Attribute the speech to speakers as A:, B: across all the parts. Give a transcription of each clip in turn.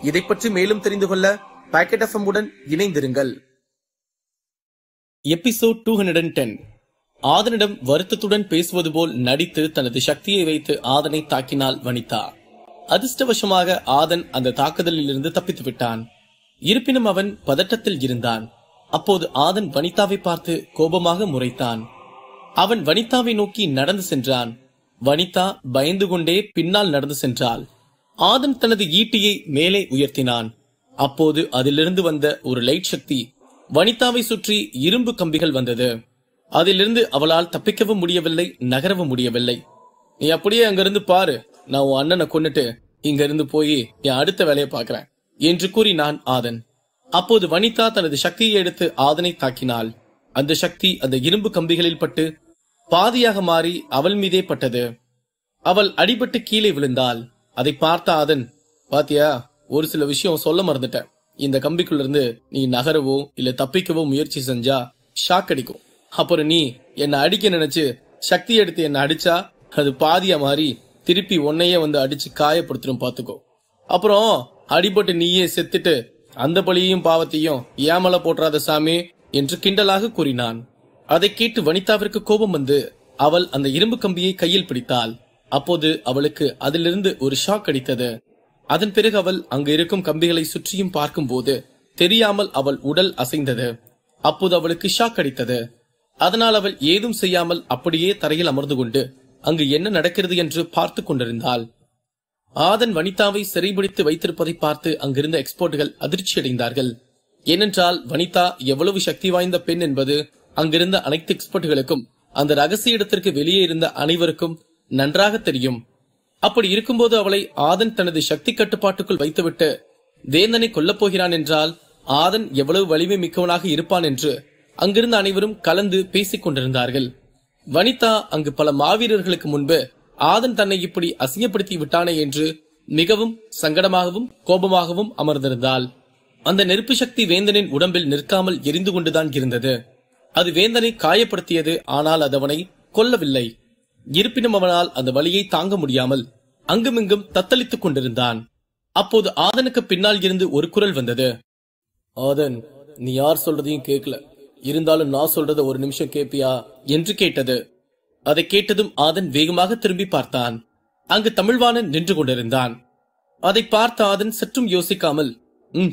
A: இதை பற்றி மேலும் தெரிந்து கொள்ள பாக்கெட் எஃப்எம் உடன் இணைந்திருங்கள். எபிசோட் 210. ஆதனிடம் வருத்தத்துடன் பேசுவது போல் நடித்து தனது சக்தியை வைத்து ஆதனை தாக்கினாள் வனிதா. அதிர்ஷ்டவசமாக ஆதன் அந்த தாக்குதலில் இருந்து தப்பித்து விட்டான். இருப்பினும் அவன் பதட்டத்தில் இருந்தான். அப்போது ஆதன் வனிதாவை பார்த்து கோபமாக முறைத்தான். அவன் வனிதாவை நோக்கி நடந்து சென்றான். வனிதா பயந்து கொண்டே பின்னால் நடந்து சென்றாள். ஆதன் தனது ஈட்டியை மேலே உயர்த்தினான். அப்போது அதிலிருந்து வந்த ஒரு லைட் சக்தி வனிதாவை சுற்றி இரும்பு கம்பிகள் வந்தது. அதிலிருந்து அவளால் தப்பிக்கவும் முடியவில்லை, நகரவும் முடியவில்லை. நீ அப்படியே அங்கிருந்து பாரு, நான் உன் அண்ணனை கொன்னுட்டு இங்க இருந்து போய் என் அடுத்த வேலையை பாக்குறேன் என்று கூறினான் ஆதன். அப்போது வனிதா தனது சக்தியை எடுத்து ஆதனை தாக்கினாள். அந்த சக்தி அந்த இரும்பு கம்பிகளில் பட்டு பாதியாக மாறி அவள் மீதே பட்டது. அவள் அடிபட்டு கீழே விழுந்தாள். அதை பார்த்த ஆதன், பாத்தியா, ஒரு சில விஷயம் சொல்ல மறந்துட்ட. இந்த கம்பிக்குள்ள இருந்து நீ நகரவோ இல்ல தப்பிக்கவோ முயற்சி செஞ்சா ஷாக் அடிக்கும். அப்புறம் நீ என்ன அடிக்க நினைச்சு சக்தி எடுத்து என்ன அடிச்சா அது பாதியா மாறி திருப்பி உன்னையே வந்து அடிச்சு காயப்படுத்தும், பாத்துக்கோ. அப்புறம் அடிபட்டு நீயே செத்துட்டு அந்த பழியையும் பாவத்தையும் ஏமல போட்டுறாத சாமி என்று கிண்டலாக கூறினான். அதை கேட்டு வனிதாவிற்கு கோபம் வந்து அவள் அந்த இரும்பு கம்பியை கையில் பிடித்தாள். அப்போது அவளுக்கு அதிலிருந்து ஒரு ஷாக் அடித்தது. அதன் பிறகு அவள் அங்கு இருக்கும் கம்பிகளை சுற்றியும் பார்க்கும் போது தெரியாமல் அவள் உடல் அசைந்தது. அப்போது அவளுக்கு ஷாக் அடித்தது. அதனால் அவள் ஏதும் செய்யாமல் அப்படியே தரையில் அமர்ந்து கொண்டு அங்கு என்ன நடக்கிறது என்று பார்த்து கொண்டிருந்தாள். ஆதன் வனிதாவை சிறைபிடித்து வைத்திருப்பதை பார்த்து அங்கிருந்த எக்ஸ்பர்ட்டுகள் அதிர்ச்சி அடைந்தார்கள். ஏனென்றால் வனிதா எவ்வளவு சக்தி வாய்ந்த பெண் என்பது அங்கிருந்த அனைத்து எக்ஸ்பர்ட்டுகளுக்கும் அந்த ரகசிய இடத்திற்கு வெளியே இருந்த அனைவருக்கும் நன்றாக தெரியும். அப்படி இருக்கும்போது அவளை ஆதன் தனது சக்தி கட்டுப்பாட்டுக்குள் வைத்துவிட்டு வேந்தனை கொல்லப் போகிறான் என்றால் ஆதன் எவ்வளவு வலிமை மிக்கவனாக இருப்பான் என்று அங்கிருந்த அனைவரும் கலந்து பேசிக் கொண்டிருந்தார்கள். வனிதா அங்கு பல மாவீரர்களுக்கு முன்பு ஆதன் தன்னை இப்படி அசிங்கப்படுத்தி விட்டானே என்று மிகவும் சங்கடமாகவும் கோபமாகவும் அமர்ந்திருந்தாள். அந்த நெருப்பு சக்தி வேந்தனின் உடம்பில் நிற்காமல் எரிந்து கொண்டுதான் இருந்தது. அது வேந்தனை காயப்படுத்தியது, ஆனால் அது அவனை கொல்லவில்லை. இருப்பினும் அவனால் அந்த வலியை தாங்க முடியாமல் அங்குமிங்கும் தத்தளித்துக் கொண்டிருந்தான். அப்போது ஆதனுக்கு பின்னால் இருந்து ஒரு குரல் வந்தது. ஆதன், நீ யார் சொல்றதையும் கேட்கல, இருந்தாலும் நான் சொல்றத ஒரு நிமிஷம் கேட்பியா என்று கேட்டது. அதை கேட்டதும் ஆதன் வேகமாக திரும்பி பார்த்தான். அங்கு தமிழ்வாணன் நின்று கொண்டிருந்தான். அதை பார்த்த ஆதன் சற்றும் யோசிக்காமல்,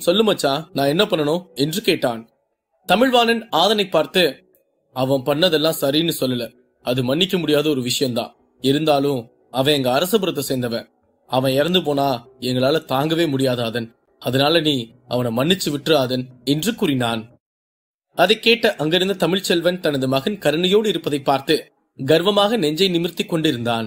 A: சொல்லு மச்சான், நான் என்ன பண்ணணும் என்று கேட்டான். தமிழ்வாணன் ஆதனை பார்த்து, அவன் பண்ணதெல்லாம் சரின்னு சொல்லல, அது மன்னிக்க முடியாத ஒரு விஷயம்தான். இருந்தாலும் அவன் எங்க அரசபுரத்தை சேர்ந்தவன். அவன் இறந்து போனா எங்களால தாங்கவே முடியாத ஆதன். அதனால நீ அவனை மன்னிச்சு விட்டுரு ஆதன் என்று கூறினான். அதை கேட்ட அங்கிருந்த தமிழ்ச்செல்வன் தனது மகன் கருணையோடு இருப்பதை பார்த்து கர்வமாக நெஞ்சை நிமிர்த்தி கொண்டிருந்தான்.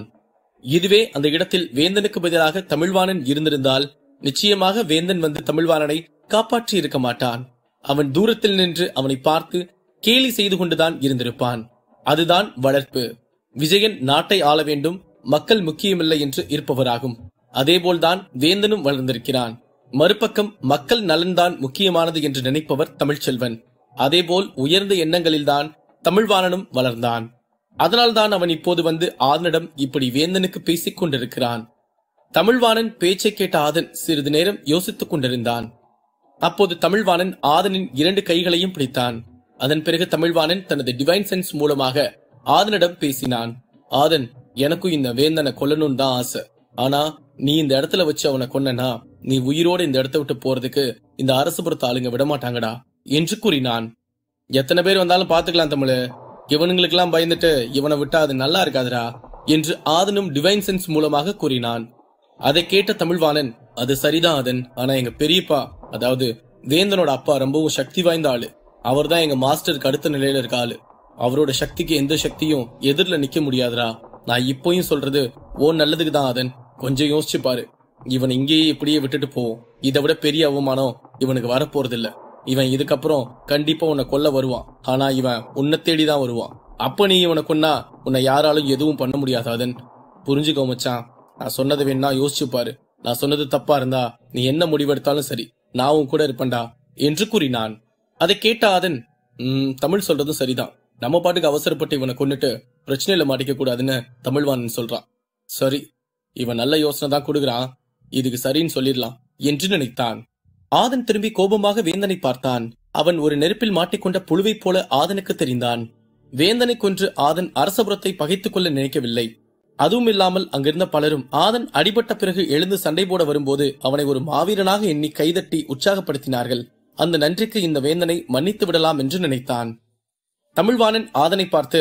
A: இதுவே அந்த இடத்தில் வேந்தனுக்கு பதிலாக தமிழ்வாணன் இருந்திருந்தால் நிச்சயமாக வேந்தன் வந்து தமிழ்வாணனை காப்பாற்றி இருக்க மாட்டான். அவன் தூரத்தில் நின்று அவனை பார்த்து கேலி செய்து கொண்டுதான் இருந்திருப்பான். அதுதான் வளர்ப்பு. விஜயன் நாட்டை ஆள வேண்டும், மக்கள் முக்கியமில்லை என்று இருப்பவராகும். அதேபோல்தான் வேந்தனும் வளர்ந்திருக்கிறான். மறுபக்கம் மக்கள் நலன்தான் முக்கியமானது என்று நினைப்பவர் தமிழ்ச்செல்வன். அதேபோல் உயர்ந்த எண்ணங்களில்தான் தமிழ்வாணனும் வளர்ந்தான். அதனால்தான் அவன் இப்போது வந்து ஆதனிடம் இப்படி வேந்தனுக்கு பேசிக் கொண்டிருக்கிறான். தமிழ்வாணன் பேச்சை கேட்ட ஆதன் சிறிது நேரம் யோசித்துக் கொண்டிருந்தான். அப்போது தமிழ்வாணன் ஆதனின் 2 கைகளையும் பிடித்தான். அதன் பிறகு தமிழ்வாணன் தனது டிவைன் சென்ஸ் மூலமாக ஆதனிடம் பேசினான். ஆதன், எனக்கும் இந்த வேந்தனை கொல்லணும்னு தான் ஆசை. ஆனா நீ இந்த இடத்துல வச்சு அவனை கொன்னா நீ உயிரோட இந்த இடத்த விட்டு போறதுக்கு இந்த அரசுபுரத்து ஆளுங்க விடமாட்டாங்கடா என்று கூறினான். எத்தனை பேர் வந்தாலும் பாத்துக்கலாம் தமிழ், இவனுங்களுக்கு எல்லாம் பயந்துட்டு இவனை விட்டா அது நல்லா இருக்காதுடா என்று ஆதனும் டிவைன் சென்ஸ் மூலமாக கூறினான். அதை கேட்ட தமிழ்வாணன், அது சரிதான் ஆதன், ஆனா எங்க பெரியப்பா, அதாவது வேந்தனோட அப்பா ரொம்பவும் சக்தி வாய்ந்த ஆளு. அவர் தான் எங்க மாஸ்டருக்கு அடுத்த நிலையில இருக்க ஆளு. அவரோட சக்திக்கு எந்த சக்தியும் எதிரில நிக்க முடியாதுடா. நான் இப்போயும் சொல்றது ஓ நல்லதுக்கு தான் ஆதன். கொஞ்சம் யோசிச்சு பாரு. இவன் இங்கேயே இப்படியே விட்டுட்டு போவோம். இதை விட பெரிய அவமானம் இவனுக்கு வரப்போறது இல்ல. இவன் இதுக்கப்புறம் கண்டிப்பா உன்னை கொல்ல வருவான். ஆனா இவன் உன்னை தேடிதான் வருவான். அப்ப நீ இவனை கொன்னா உன்னை யாராலும் எதுவும் பண்ண முடியாது ஆதன். புரிஞ்சுக்கோ மச்சான். நான் சொன்னதை வேணா யோசிச்சு பாரு. நான் சொன்னது தப்பா இருந்தா நீ என்ன முடிவெடுத்தாலும் சரி, நான் உன் கூட இருப்பேன்டா என்று கூறினான். அதை கேட்ட ஆதன், தமிழ் சொல்றதும் சரிதான். நம்ம பாட்டுக்கு அவசரப்பட்டு இவனை கொண்டுட்டு பிரச்சனையில மாட்டிக்க கூடாதுன்னு தமிழ்வாணன் சொல்றான். சரி, இவன் நல்ல யோசனை தான் கொடுக்குறான். இதுக்கு சரின்னு சொல்லிடலாம் என்று நினைத்தான். ஆதன் திரும்பி கோபமாக வேந்தனை பார்த்தான். அவன் ஒரு நெருப்பில் மாட்டிக்கொண்ட புழுவைப் போல ஆதனுக்கு தெரிந்தான். வேந்தனை கொன்று ஆதன் அரசபுரத்தை பகைத்துக் கொள்ள நினைக்கவில்லை. அதுவும் இல்லாமல் அங்கிருந்த பலரும் ஆதன் அடிபட்ட பிறகு எழுந்து சண்டை போட வரும்போது அவனை ஒரு மாவீரனாக எண்ணி கைதட்டி உற்சாகப்படுத்தினார்கள். அந்த நன்றிக்கு இந்த வேந்தனை மன்னித்து விடலாம் என்று நினைத்தான். தமிழ்வாணன் ஆதனை பார்த்து,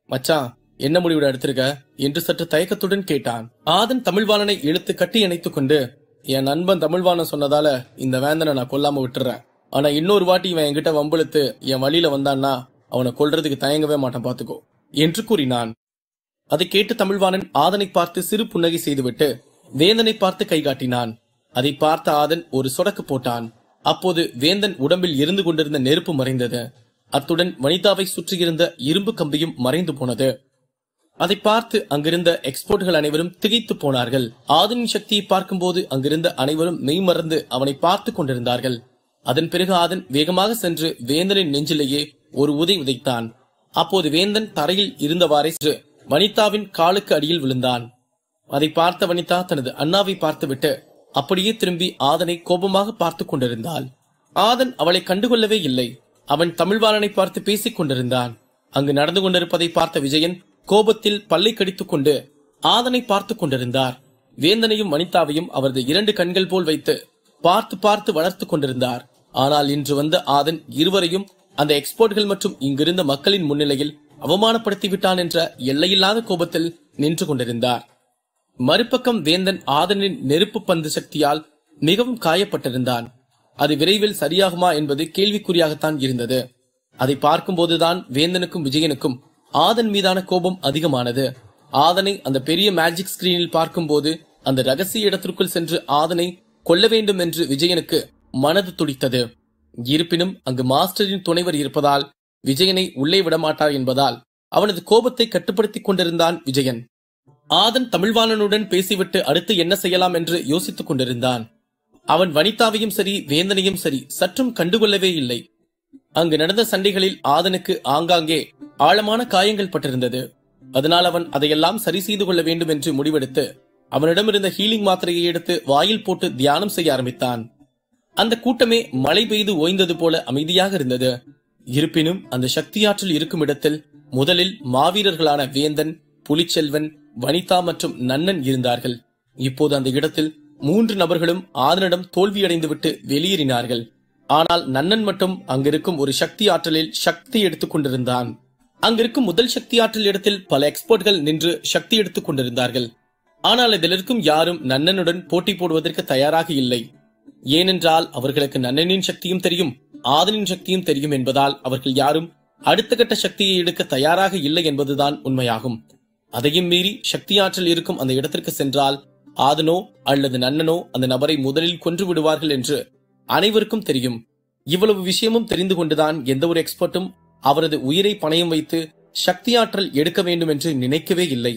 A: மச்சான், என்ன முடிவு எடுத்திருக்க என்று சற்று தயக்கத்துடன் கேட்டான். ஆதன் தமிழ்வாணனை இழுத்து கட்டி இணைத்துக் கொண்டு, என் நண்பன் தமிழ்வாணன் சொன்னதால இந்த வேந்தனை நான் கொல்லாம விட்டுறேன். ஆனா இன்னொரு வாட்டி இவன் என்கிட்ட வம்பிழுத்து என் வழியில வந்தான்னா அவனை கொல்றதுக்கு தயங்கவே மாட்டான், பாத்துக்கோ என்று கூறினான். அதை கேட்டு தமிழ்வாணன் ஆதனை பார்த்து சிறு புன்னகை செய்துவிட்டு வேந்தனை பார்த்து கை காட்டினான். அதை பார்த்த ஆதன் ஒரு சொடக்கு போட்டான். அப்போது வேந்தன் உடம்பில் எரிந்து கொண்டிருந்த நெருப்பு மறைந்தது. அத்துடன் வனிதாவை சுற்றியிருந்த இரும்பு கம்பியும் மறைந்து போனது. அதை பார்த்து அங்கிருந்த எக்ஸ்போர்ட்கள் அனைவரும் திகைத்து போனார்கள். ஆதனின் சக்தியை பார்க்கும்போது அங்கிருந்த அனைவரும் மெய்மறந்து அவனை பார்த்து கொண்டிருந்தார்கள். அதன் பிறகு ஆதன் வேகமாக சென்று வேந்தனின் நெஞ்சிலேயே ஒரு உதை உதைத்தான். அப்போது வேந்தன் தரையில் இருந்தவாறே வனிதாவின் காலுக்கு அடியில் விழுந்தான். அதை பார்த்த வனிதா தனது அண்ணாவை பார்த்துவிட்டு அப்படியே திரும்பி ஆதனை கோபமாக பார்த்து கொண்டிருந்தாள். ஆதன் அவளை கண்டுகொள்ளவே இல்லை. அவன் தமிழ்வாணனை பார்த்து பேசிக் கொண்டிருந்தான். அங்கு நடந்து கொண்டிருப்பதை பார்த்த விஜயன் கோபத்தில் பல்லை கடித்துக் கொண்டு ஆதனை பார்த்து கொண்டிருந்தார். வேந்தனையும் வனிதாவையும் அவரது 2 கண்கள் போல் வைத்து பார்த்து பார்த்து வளர்த்து கொண்டிருந்தார். ஆனால் இன்று வந்த ஆதன் இருவரையும் அந்த எக்ஸ்போர்ட்கள் மற்றும் இங்கிருந்த மக்களின் முன்னிலையில் அவமானப்படுத்திவிட்டான் என்ற எல்லையில்லாத கோபத்தில் நின்று கொண்டிருந்தார். மறுபக்கம் வேந்தன் ஆதனின் நெருப்பு பந்து சக்தியால் மிகவும் காயப்பட்டிருந்தான். அது விரைவில் சரியாகுமா என்பது கேள்விக்குறியாகத்தான் இருந்தது. அதை பார்க்கும்போதுதான் வேந்தனுக்கும் விஜயனுக்கும் ஆதன் மீதான கோபம் அதிகமானது. ஆதனை அந்த பெரிய மேஜிக் ஸ்கிரீனில் பார்க்கும்போது அந்த ரகசிய இடத்திற்குள் சென்று ஆதனை கொல்ல வேண்டும் என்று விஜயனுக்கு மனது துடித்தது. இருப்பினும் அங்கு மாஸ்டரின் துணைவர் இருப்பதால் விஜயனை உள்ளே விடமாட்டார் என்பதால் அவனது கோபத்தை கட்டுப்படுத்திக் கொண்டிருந்தான் விஜயன். ஆதன் தமிழ்வாணனுடன் பேசிவிட்டு அடுத்து என்ன செய்யலாம் என்று யோசித்துக் கொண்டிருந்தான். அவன் வனிதாவையும் சரி வேந்தனையும் சரி சற்றும் கண்டுகொள்ளவே இல்லை. அங்கு நடந்த சண்டைகளில் ஆதனுக்கு ஆங்காங்கே ஆழமான காயங்கள் பட்டிருந்தது. அதனால் அவன் அதையெல்லாம் சரி செய்து கொள்ள வேண்டும் என்று முடிவெடுத்து அவனிடமிருந்த ஹீலிங் மாத்திரையை எடுத்து வாயில் போட்டு தியானம் செய்ய ஆரம்பித்தான். அந்த கூட்டமே மழை பெய்து ஓய்ந்தது போல அமைதியாக இருந்தது. இருப்பினும் அந்த சக்தியாற்றல் இருக்கும் இடத்தில் முதலில் மாவீரர்களான வேந்தன், புலிச்செல்வன், வனிதா மற்றும் நன்னன் இருந்தார்கள். இப்போது அந்த இடத்தில் 3 நபர்களும் ஆதனிடம் தோல்வியடைந்துவிட்டு வெளியேறினார்கள். ஆனால் நன்னன் மட்டும் அங்கிருக்கும் ஒரு சக்தி ஆற்றலில் சக்தி எடுத்துக் கொண்டிருந்தான். அங்கிருக்கும் முதல் சக்தி ஆற்றல் இடத்தில் பல எக்ஸ்பர்ட்கள் நின்று சக்தி எடுத்துக் கொண்டிருந்தார்கள். ஆனால் இதில் இருக்கும் யாரும் நன்னனுடன் போட்டி போடுவதற்கு தயாராக இல்லை. ஏனென்றால் அவர்களுக்கு நன்னனின் சக்தியும் தெரியும், ஆதனின் சக்தியும் தெரியும் என்பதால் அவர்கள் யாரும் அடுத்த கட்ட சக்தியை எடுக்க தயாராக இல்லை என்பதுதான் உண்மையாகும். அதையும் மீறி சக்தி ஆற்றல் இருக்கும் அந்த இடத்திற்கு சென்றால் ஆதனோ அல்லது நன்னனோ அந்த நபரை முதலில் கொன்று விடுவார்கள் என்று அனைவருக்கும் தெரியும். இவ்வளவு விஷயமும் தெரிந்து கொண்டுதான் எந்த ஒரு எக்ஸ்பர்ட்டும் அவரது உயிரை பணயம் வைத்து சக்தி ஆற்றல் எடுக்க வேண்டும் என்று நினைக்கவே இல்லை.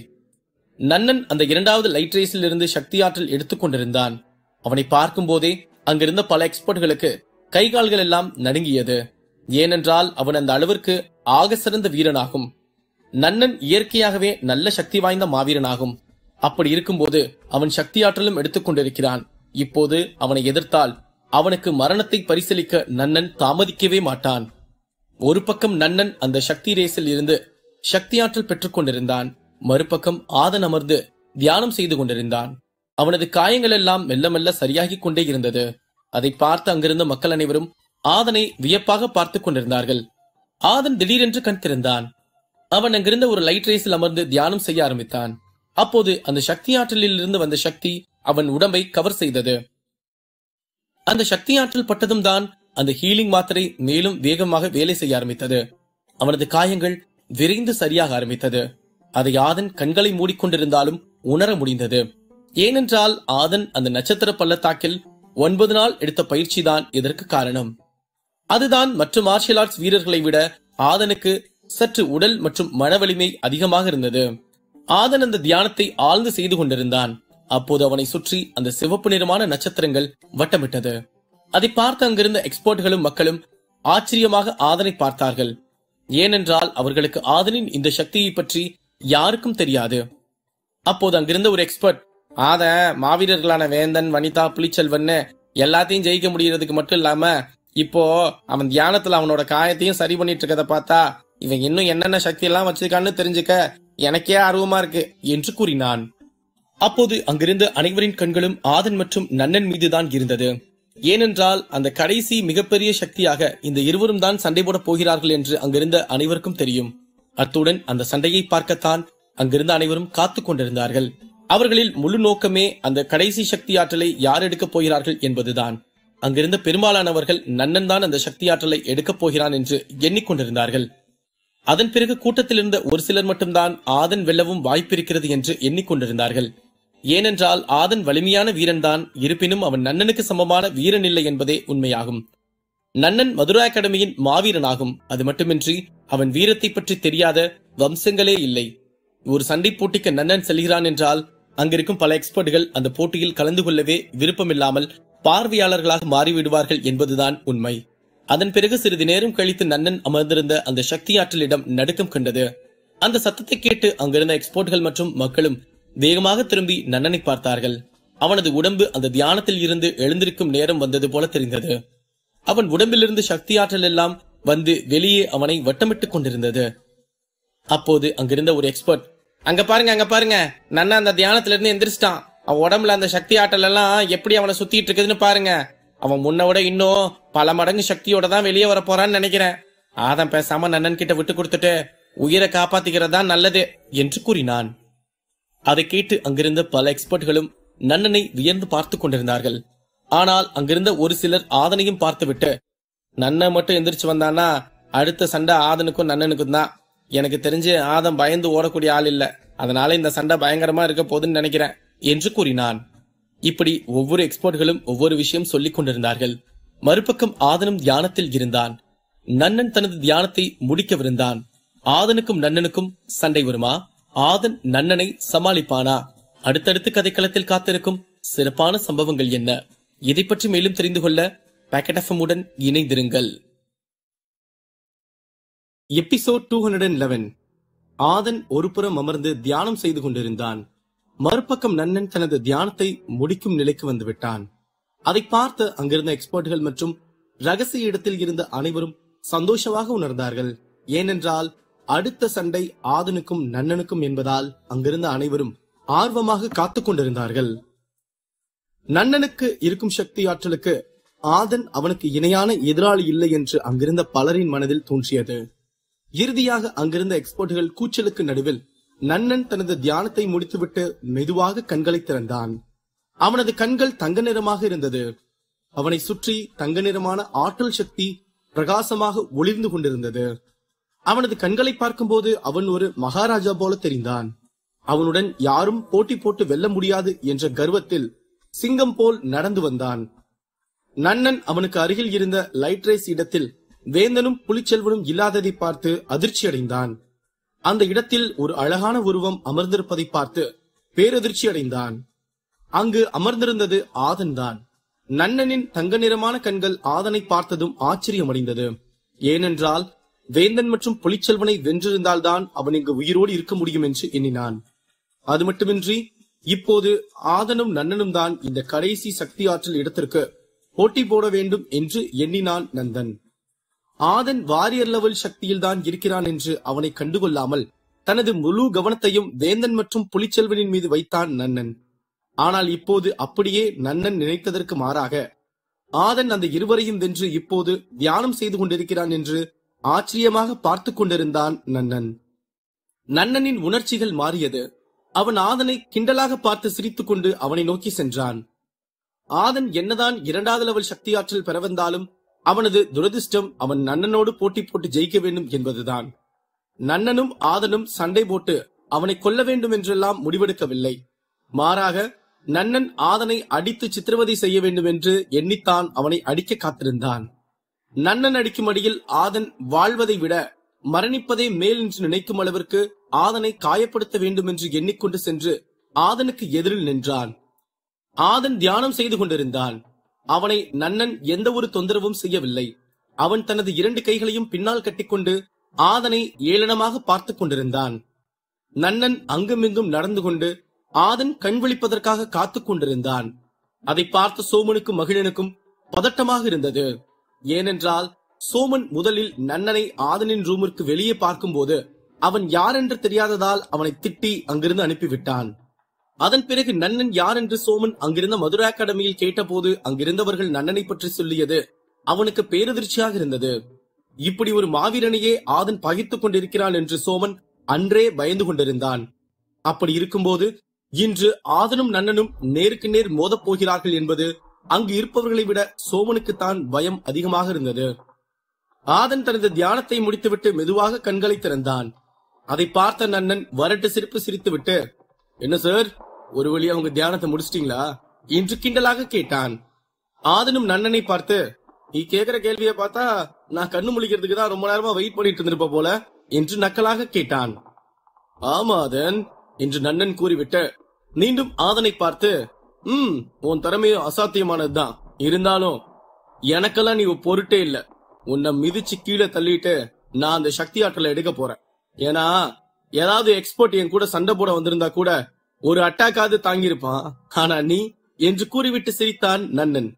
A: நன்னன் அந்த 2வது லைட் ரேஸில் இருந்து சக்தி ஆற்றல் எடுத்துக் கொண்டிருந்தான். அவனை பார்க்கும் போதே அங்கிருந்த பல எக்ஸ்பர்ட்களுக்கு கை கால்கள் எல்லாம் நடுங்கியது. ஏனென்றால் அவன் அந்த அளவிற்கு ஆக சிறந்த வீரனாகும். நன்னன் இயற்கையாகவே நல்ல சக்தி வாய்ந்த மாவீரனாகும். அப்படி இருக்கும்போது அவன் சக்தி ஆற்றலும் எடுத்துக் கொண்டிருக்கிறான். இப்போது அவனை எதிர்த்தால் அவனுக்கு மரணத்தை பரிசீலிக்க நன்னன் தாமதிக்கவே மாட்டான். ஒரு பக்கம் நன்னன் அந்த சக்தி ரேஸில் இருந்து சக்தி ஆற்றல் பெற்றுக் கொண்டிருந்தான். மறுபக்கம் ஆதன் அமர்ந்து தியானம் செய்து கொண்டிருந்தான். அவனது காயங்கள் எல்லாம் மெல்ல மெல்ல சரியாகிக் கொண்டே இருந்தது. அதை பார்த்து அங்கிருந்த மக்கள் அனைவரும் ஆதனை வியப்பாக பார்த்துக் கொண்டிருந்தார்கள். ஆதன் திடீரென்று கண் திறந்தான். அவன் அங்கிருந்த ஒரு லைட் ரேஸில் அமர்ந்து தியானம் செய்ய ஆரம்பித்தான். அப்போது அந்த சக்தி ஆற்றலில் இருந்து வந்த சக்தி அவன் உடம்பை கவர் செய்தது. அந்த சக்தி ஆற்றல் பட்டதும் தான் அந்த ஹீலிங் மாத்திரை மேலும் வேகமாக வேலை செய்ய ஆரம்பித்தது. அவனது காயங்கள் விரைந்து சரியாக ஆரம்பித்தது. அதை ஆதன் கண்களை மூடிக்கொண்டிருந்தாலும் உணர முடிந்தது. ஏனென்றால் ஆதன் அந்த நட்சத்திர பள்ளத்தாக்கில் 9 நாள் எடுத்த பயிற்சி தான் இதற்கு காரணம். அதுதான் மற்ற மார்ஷியல் ஆர்ட்ஸ் வீரர்களை விட ஆதனுக்கு சற்று உடல் மற்றும் மன வலிமை அதிகமாக இருந்தது. ஆதன் அந்த தியானத்தை ஆழ்ந்து செய்து கொண்டிருந்தான். அப்போது அவனை சுற்றி அந்த சிவப்பு நிறமான நட்சத்திரங்கள் வட்டமிட்டது. அதை பார்த்து அங்கிருந்த எக்ஸ்பர்ட்களும் மக்களும் ஆச்சரியமாக ஆதனை பார்த்தார்கள். ஏனென்றால் அவர்களுக்கு ஆதனின் இந்த சக்தியை பற்றி யாருக்கும் தெரியாது. அப்போது அங்கிருந்த ஒரு எக்ஸ்பர்ட், மாவீரர்களான வேந்தன், வனிதா, புலிச்செல்வன் எல்லாத்தையும் ஜெயிக்க முடியறதுக்கு மட்டும் இல்லாம இப்போ அவன் தியானத்துல அவனோட காயத்தையும் சரி பண்ணிட்டு இருக்கத பார்த்தா இவன் இன்னும் என்னென்ன சக்தி எல்லாம் வச்சிருக்கான்னு தெரிஞ்சுக்க எனக்கே ஆர்வமா இருக்கு என்று கூறினான். அப்போது அங்கிருந்த அனைவரின் கண்களும் ஆதன் மற்றும் நன்னன் மீதுதான் இருந்தது. ஏனென்றால் அந்த கடைசி மிகப்பெரிய சக்தியாக இந்த இருவரும் தான் சண்டை போட போகிறார்கள் என்று அங்கிருந்த அனைவருக்கும் தெரியும். அத்துடன் அந்த சண்டையை பார்க்கத்தான் அங்கிருந்த அனைவரும் காத்து கொண்டிருந்தார்கள். அவர்களில் முழு நோக்கமே அந்த கடைசி சக்தி ஆற்றலை யார் எடுக்கப் போகிறார்கள் என்பதுதான். அங்கிருந்த பெரும்பாலானவர்கள் நன்னன் தான் அந்த சக்தி ஆற்றலை எடுக்கப் போகிறான் என்று எண்ணிக்கொண்டிருந்தார்கள். அதன் பிறகு கூட்டத்தில் இருந்த ஒரு சிலர் மட்டும்தான் ஆதன் வெல்லவும் வாய்ப்பிருக்கிறது என்று எண்ணிக்கொண்டிருந்தார்கள். ஏனென்றால் ஆதன் வலிமையான வீரன்தான், இருப்பினும் அவன் நன்னனுக்கு சமமான வீரன் இல்லை என்பதே உண்மையாகும். நன்னன் மதுரா அகாடமியின் மாவீரனாகும். அது மட்டுமின்றி அவன் வீரத்தை பற்றி தெரியாத வம்சங்களே இல்லை. ஒரு சண்டை போட்டிக்கு நன்னன் செல்கிறான் என்றால் அங்கிருக்கும் பல எக்ஸ்பர்ட்கள் அந்த போட்டியில் கலந்து கொள்ளவே விருப்பமில்லாமல் பார்வையாளர்களாக மாறிவிடுவார்கள் என்பதுதான் உண்மை. அதன் பிறகு சிறிது நேரம் கழித்து நன்னன் அமர்ந்திருந்த அந்த சக்தி ஆற்றலிடம் நடுக்கம் கண்டது. அந்த சத்தத்தை கேட்டு அங்கிருந்த எக்ஸ்பர்ட்கள் மற்றும் மக்களும் வேகமாக திரும்பி நன்னனை பார்த்தார்கள். அவனது உடம்பு அந்த தியானத்தில் இருந்து எழுந்திருக்கும் நேரம் வந்தது போல தெரிந்தது. அவன் உடம்பிலிருந்து சக்தி ஆற்றல் எல்லாம் வந்து வெளியே அவனை வட்டமிட்டுக் கொண்டிருந்தது. அப்போது அங்கிருந்த ஒரு எக்ஸ்பர்ட், அங்க பாருங்க நன்னா அந்த தியானத்துல இருந்து எந்திரிச்சிட்டான். அவன் உடம்புல அந்த சக்தி ஆற்றல் எல்லாம் எப்படி அவனை சுத்திட்டு இருக்குதுன்னு பாருங்க. அவன் முன்ன விட இன்னும் பல மடங்கு சக்தியோட தான் வெளியே வர போறான்னு நினைக்கிறேன். ஆதம் பேசாம நன்னன் கிட்ட விட்டு கொடுத்துட்டு உயிரை காப்பாத்திக்கிறதா நல்லது என்று கூறினான். அதை கேட்டு அங்கிருந்த பல எக்ஸ்பர்ட்களும் நன்னனை வியந்து பார்த்து கொண்டிருந்தார்கள். ஆனால் அங்கிருந்த ஒரு சிலர் ஆதனையும் பார்த்துவிட்டு, நன்னன் மட்டும் எந்திரிச்சு வந்தானா அடுத்த சண்டை ஆதனுக்கும் நன்னனுக்கும் தான். எனக்கு தெரிஞ்சு ஆதம் பயந்து ஓடக்கூடிய ஆள் இல்ல, அதனால இந்த சண்டை பயங்கரமா இருக்க போதுன்னு நினைக்கிறேன் என்று கூறினான். இப்படி ஒவ்வொரு எக்ஸ்பர்ட்களும் ஒவ்வொரு விஷயம் சொல்லிக் கொண்டிருந்தார்கள். மறுபக்கம் ஆதனும் தியானத்தில் இருந்தான். நன்னன் தனது தியானத்தை முடிக்கவிருந்தான். ஆதனுக்கும் நன்னனுக்கும் சண்டை வருமா? ஆதன் நன்னனை சமாளிப்பானா? அடுத்தடுத்து கதைக்களத்தில் காத்திருக்கும் சிறப்பான சம்பவங்கள் என்ன? இதை பற்றி மேலும் தெரிந்து கொள்ள பாக்கெட் எஃப்எம் உடன் இணைந்திருங்கள். எபிசோட் 211. ஆதன் ஒரு புறம் அமர்ந்து தியானம் செய்து கொண்டிருந்தான். மறுபக்கம் நன்னன் தனது தியானத்தை முடிக்கும் நிலைக்கு வந்துவிட்டான். அதை பார்த்து அங்கிருந்த எக்ஸ்பர்ட்கள் மற்றும் ரகசிய இடத்தில் இருந்த அனைவரும் சந்தோஷமாக உணர்ந்தார்கள். ஏனென்றால் அடுத்த சண்டை ஆதனுக்கும் நன்னனுக்கும் என்பதால் அங்கிருந்த அனைவரும் ஆர்வமாக காத்துக் கொண்டிருந்தார்கள். நன்னனுக்கு இருக்கும் சக்தி ஆற்றலுக்கு ஆதன் அவனுக்கு இணையான எதிராளி இல்லை என்று அங்கிருந்த பலரின் மனதில் தோன்றியது. இறுதியாக அங்கிருந்த எக்ஸ்பர்ட்கள் கூச்சலுக்கு நடுவில் நன்னன் தனது தியானத்தை முடித்துவிட்டு மெதுவாக கண்களை திறந்தான். அவனது கண்கள் தங்க நிறமாக இருந்தது. அவனை சுற்றி தங்க நிறமான ஆற்றல் சக்தி பிரகாசமாக ஒளிர்ந்து கொண்டிருந்தது. அவனது கண்களை பார்க்கும்போது அவன் ஒரு மகாராஜா போல தெரிந்தான். அவனுடன் யாரும் போட்டி போட்டு வெல்ல முடியாது என்ற கர்வத்தில் சிங்கம் போல் நடந்து வந்தான். நன்னன் அவனுக்கு அருகில் இருந்த லைட் ரேஸ் இடத்தில் வேந்தனும் புலிச்செல்வனும் இல்லாததை பார்த்து அதிர்ச்சி அடைந்தான். அந்த இடத்தில் ஒரு அழகான உருவம் அமர்ந்திருப்பதை பார்த்து பேரதிர்ச்சி அடைந்தான். அங்கு அமர்ந்திருந்தது ஆதன் தான். நன்னனின் தங்க நிறமான கண்கள் ஆதனை பார்த்ததும் ஆச்சரியமடைந்தது. ஏனென்றால் வேந்தன் மற்றும் புலிச்செல்வனை வென்றிருந்தால்தான் அவன் இங்கு உயிரோடு இருக்க முடியும் என்று எண்ணினான். அது மட்டுமின்றி இப்போது ஆதனும் நன்னனும் தான் இந்த கடைசி சக்தி ஆற்றல் இடத்திற்கு போட்டி போட வேண்டும் என்று எண்ணினான் நந்தன். ஆதன் வாரியர் லெவல் சக்தியில் தான் இருக்கிறான் என்று அவனை கண்டுகொள்ளாமல் தனது முழு கவனத்தையும் வேந்தன் மற்றும் புலிச்செல்வனின் மீது வைத்தான் நன்னன். ஆனால் இப்போது அப்படியே நன்னன் நினைத்ததற்கு மாறாக ஆதன் அந்த இருவரையும் வென்று இப்போது தியானம் செய்து கொண்டிருக்கிறான் என்று ஆச்சரியமாக பார்த்து கொண்டிருந்தான் நன்னன். நன்னனின் உணர்ச்சிகள் மாறியது. அவன் ஆதனை கிண்டலாக பார்த்து சிரித்துக் கொண்டு அவனை நோக்கி சென்றான். ஆதன் என்னதான் இரண்டாவது லெவல் சக்தி ஆற்றல் பெற வந்தாலும் அவனது துரதிர்ஷ்டம் அவன் நன்னனோடு போட்டி போட்டு ஜெயிக்க வேண்டும் என்பதுதான். நன்னனும் ஆதனும் சண்டை போட்டு அவனை கொல்ல வேண்டும் என்றெல்லாம் முடிவெடுக்கவில்லை. மாறாக நன்னன் ஆதனை அடித்து சித்திரவதை செய்ய வேண்டும் என்று எண்ணித்தான் அவனை அடிக்க காத்திருந்தான். நன்னன் அடிக்கும் அடியில் ஆதன் வாழ்வதை விட மரணிப்பதே மேல் என்று நினைக்கும் அளவிற்கு ஆதனை காயப்படுத்த வேண்டும் என்று எண்ணிக்கொண்டு சென்று ஆதனுக்கு எதிரில் நின்றான். ஆதன் தியானம் செய்து கொண்டிருந்தான். அவனை நன்னன் எந்த ஒரு தொந்தரவும் செய்யவில்லை. அவன் தனது 2 கைகளையும் பின்னால் கட்டிக்கொண்டு ஆதனை ஏளனமாக பார்த்து கொண்டிருந்தான். நன்னன் அங்குமிங்கும் நடந்து கொண்டு ஆதன் கண் விழிப்பதற்காக காத்துக் கொண்டிருந்தான். அதை பார்த்த சோமனுக்கும் மகிழனுக்கும் பதட்டமாக இருந்தது. ஏனென்றால் சோமன் முதலில் நன்னனை ஆதனின் ரூமிற்கு வெளியே பார்க்கும்போது அவன் யார் என்று தெரியாததால் அவனை திட்டி அங்கிருந்து அனுப்பிவிட்டான். அதன் பிறகு நன்னன் யார் என்று சோமன் அங்கிருந்த மதுரை அகாடமியில் கேட்டபோது அங்கிருந்தவர்கள் நன்னனை பற்றி சொல்லியது அவனுக்கு பேரதிர்ச்சியாக இருந்தது. இப்படி ஒரு மாவீரனையே ஆதன் பகைத்துக் கொண்டிருக்கிறான் என்று சோமன் அன்றே பயந்து கொண்டிருந்தான். அப்படி இருக்கும்போது இன்று ஆதனும் நன்னனும் நேருக்கு நேர் மோதப் போகிறார்கள் என்பது அங்கு இருப்பவர்களை விட சோமனுக்குத்தான் பயம் அதிகமாக இருந்தது. ஆதன் தனது தியானத்தை முடித்துவிட்டு மெதுவாக கண்களை திறந்தான். அதை பார்த்த நன்னன் வரட்டு சிரிப்பு சிரித்துவிட்டு, என்ன சார், ஒரு வழியா உங்க தியானத்தை முடிச்சிட்டீங்களா என்று கிண்டலாக கேட்டான். ஆதனும் நன்னனை பார்த்து, நீ கேக்குற கேள்வியை பார்த்தா நான் கண்ணு முழிக்கிறதுக்கு தான் ரொம்ப நேரமா வெயிட் பண்ணிட்டு இருந்திருப்ப போல என்று நக்கலாக கேட்டான். ஆமா ஆதன் என்று நன்னன் கூறிவிட்டு மீண்டும் ஆதனை பார்த்து, உன் திறமையும் அசாத்தியமானதுதான், இருந்தாலும் எனக்கெல்லாம் நீ பொருட்டே இல்ல. உன்னை மிதிச்சு கீழே தள்ளிட்டு நான் அந்த சக்தி ஆற்றலை எடுக்க போறேன். ஏன்னா ஏதாவது எக்ஸ்பர்ட் என் கூட சண்டை போட வந்திருந்தா கூட ஒரு அட்டாக்காவது தாங்கியிருப்பான். ஆனா நீ என்று கூறிவிட்டு சிரித்தான் நன்னன்.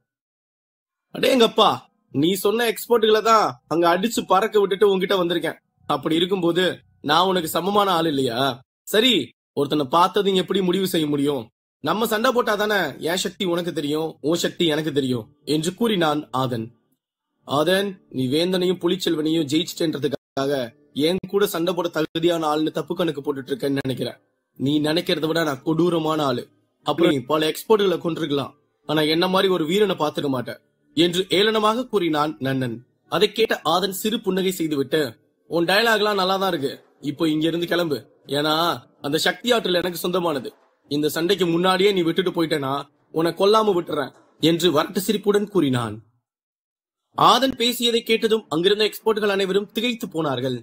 A: அடேங்கப்பா, நீ சொன்ன எக்ஸ்பர்ட்டுகளை தான் அங்க அடிச்சு பறக்க விட்டுட்டு உன்கிட்ட வந்திருக்கேன். அப்படி இருக்கும்போது நான் உனக்கு சமமான ஆள் இல்லையா? சரி, ஒருத்தனை பார்த்ததும் எப்படி முடிவு செய்ய முடியும்? நம்ம சண்டை போட்டா தானே என் சக்தி உனக்கு தெரியும், உன் சக்தி எனக்கு தெரியும் என்று கூறினான் ஆதன். ஆதன், நீ வேந்தனையும் புலிச்செல்வனையும் ஜெயிச்சிட்டேன்றதுக்காக என் கூட சண்டை போட தகுதியான ஆள்னு தப்பு கணக்கு போட்டுட்டு இருக்கேன்னு நினைக்கிறேன். நீ நினைக்கிறத விட நான் கொடூரமான ஆளு. அப்புறம் நீ பல எக்ஸ்போர்ட்களை கொண்டிருக்கலாம், ஆனா என்ன மாதிரி ஒரு வீரனை பாத்துக்க மாட்டேன் என்று ஏளனமாக கூறினான் நன்னன். அதை கேட்ட ஆதன் சிறு புன்னகை செய்துவிட்டு, உன் டயலாக் எல்லாம் நல்லாதான் இருக்கு, இப்போ இங்க இருந்து கிளம்பு. ஏன்னா அந்த சக்தி ஆற்றல் எனக்கு சொந்தமானது. இந்த சண்டைக்கு முன்னாடியே நீ விட்டுட்டு போயிட்டேனா உன்னை கொல்லாம விட்டுறேன் என்று வரட்டு சிரிப்புடன் கூறினான். ஆதன் பேசியதை கேட்டதும் அங்கிருந்த எக்ஸ்போர்ட்கள் அனைவரும் திகைத்து போனார்கள்.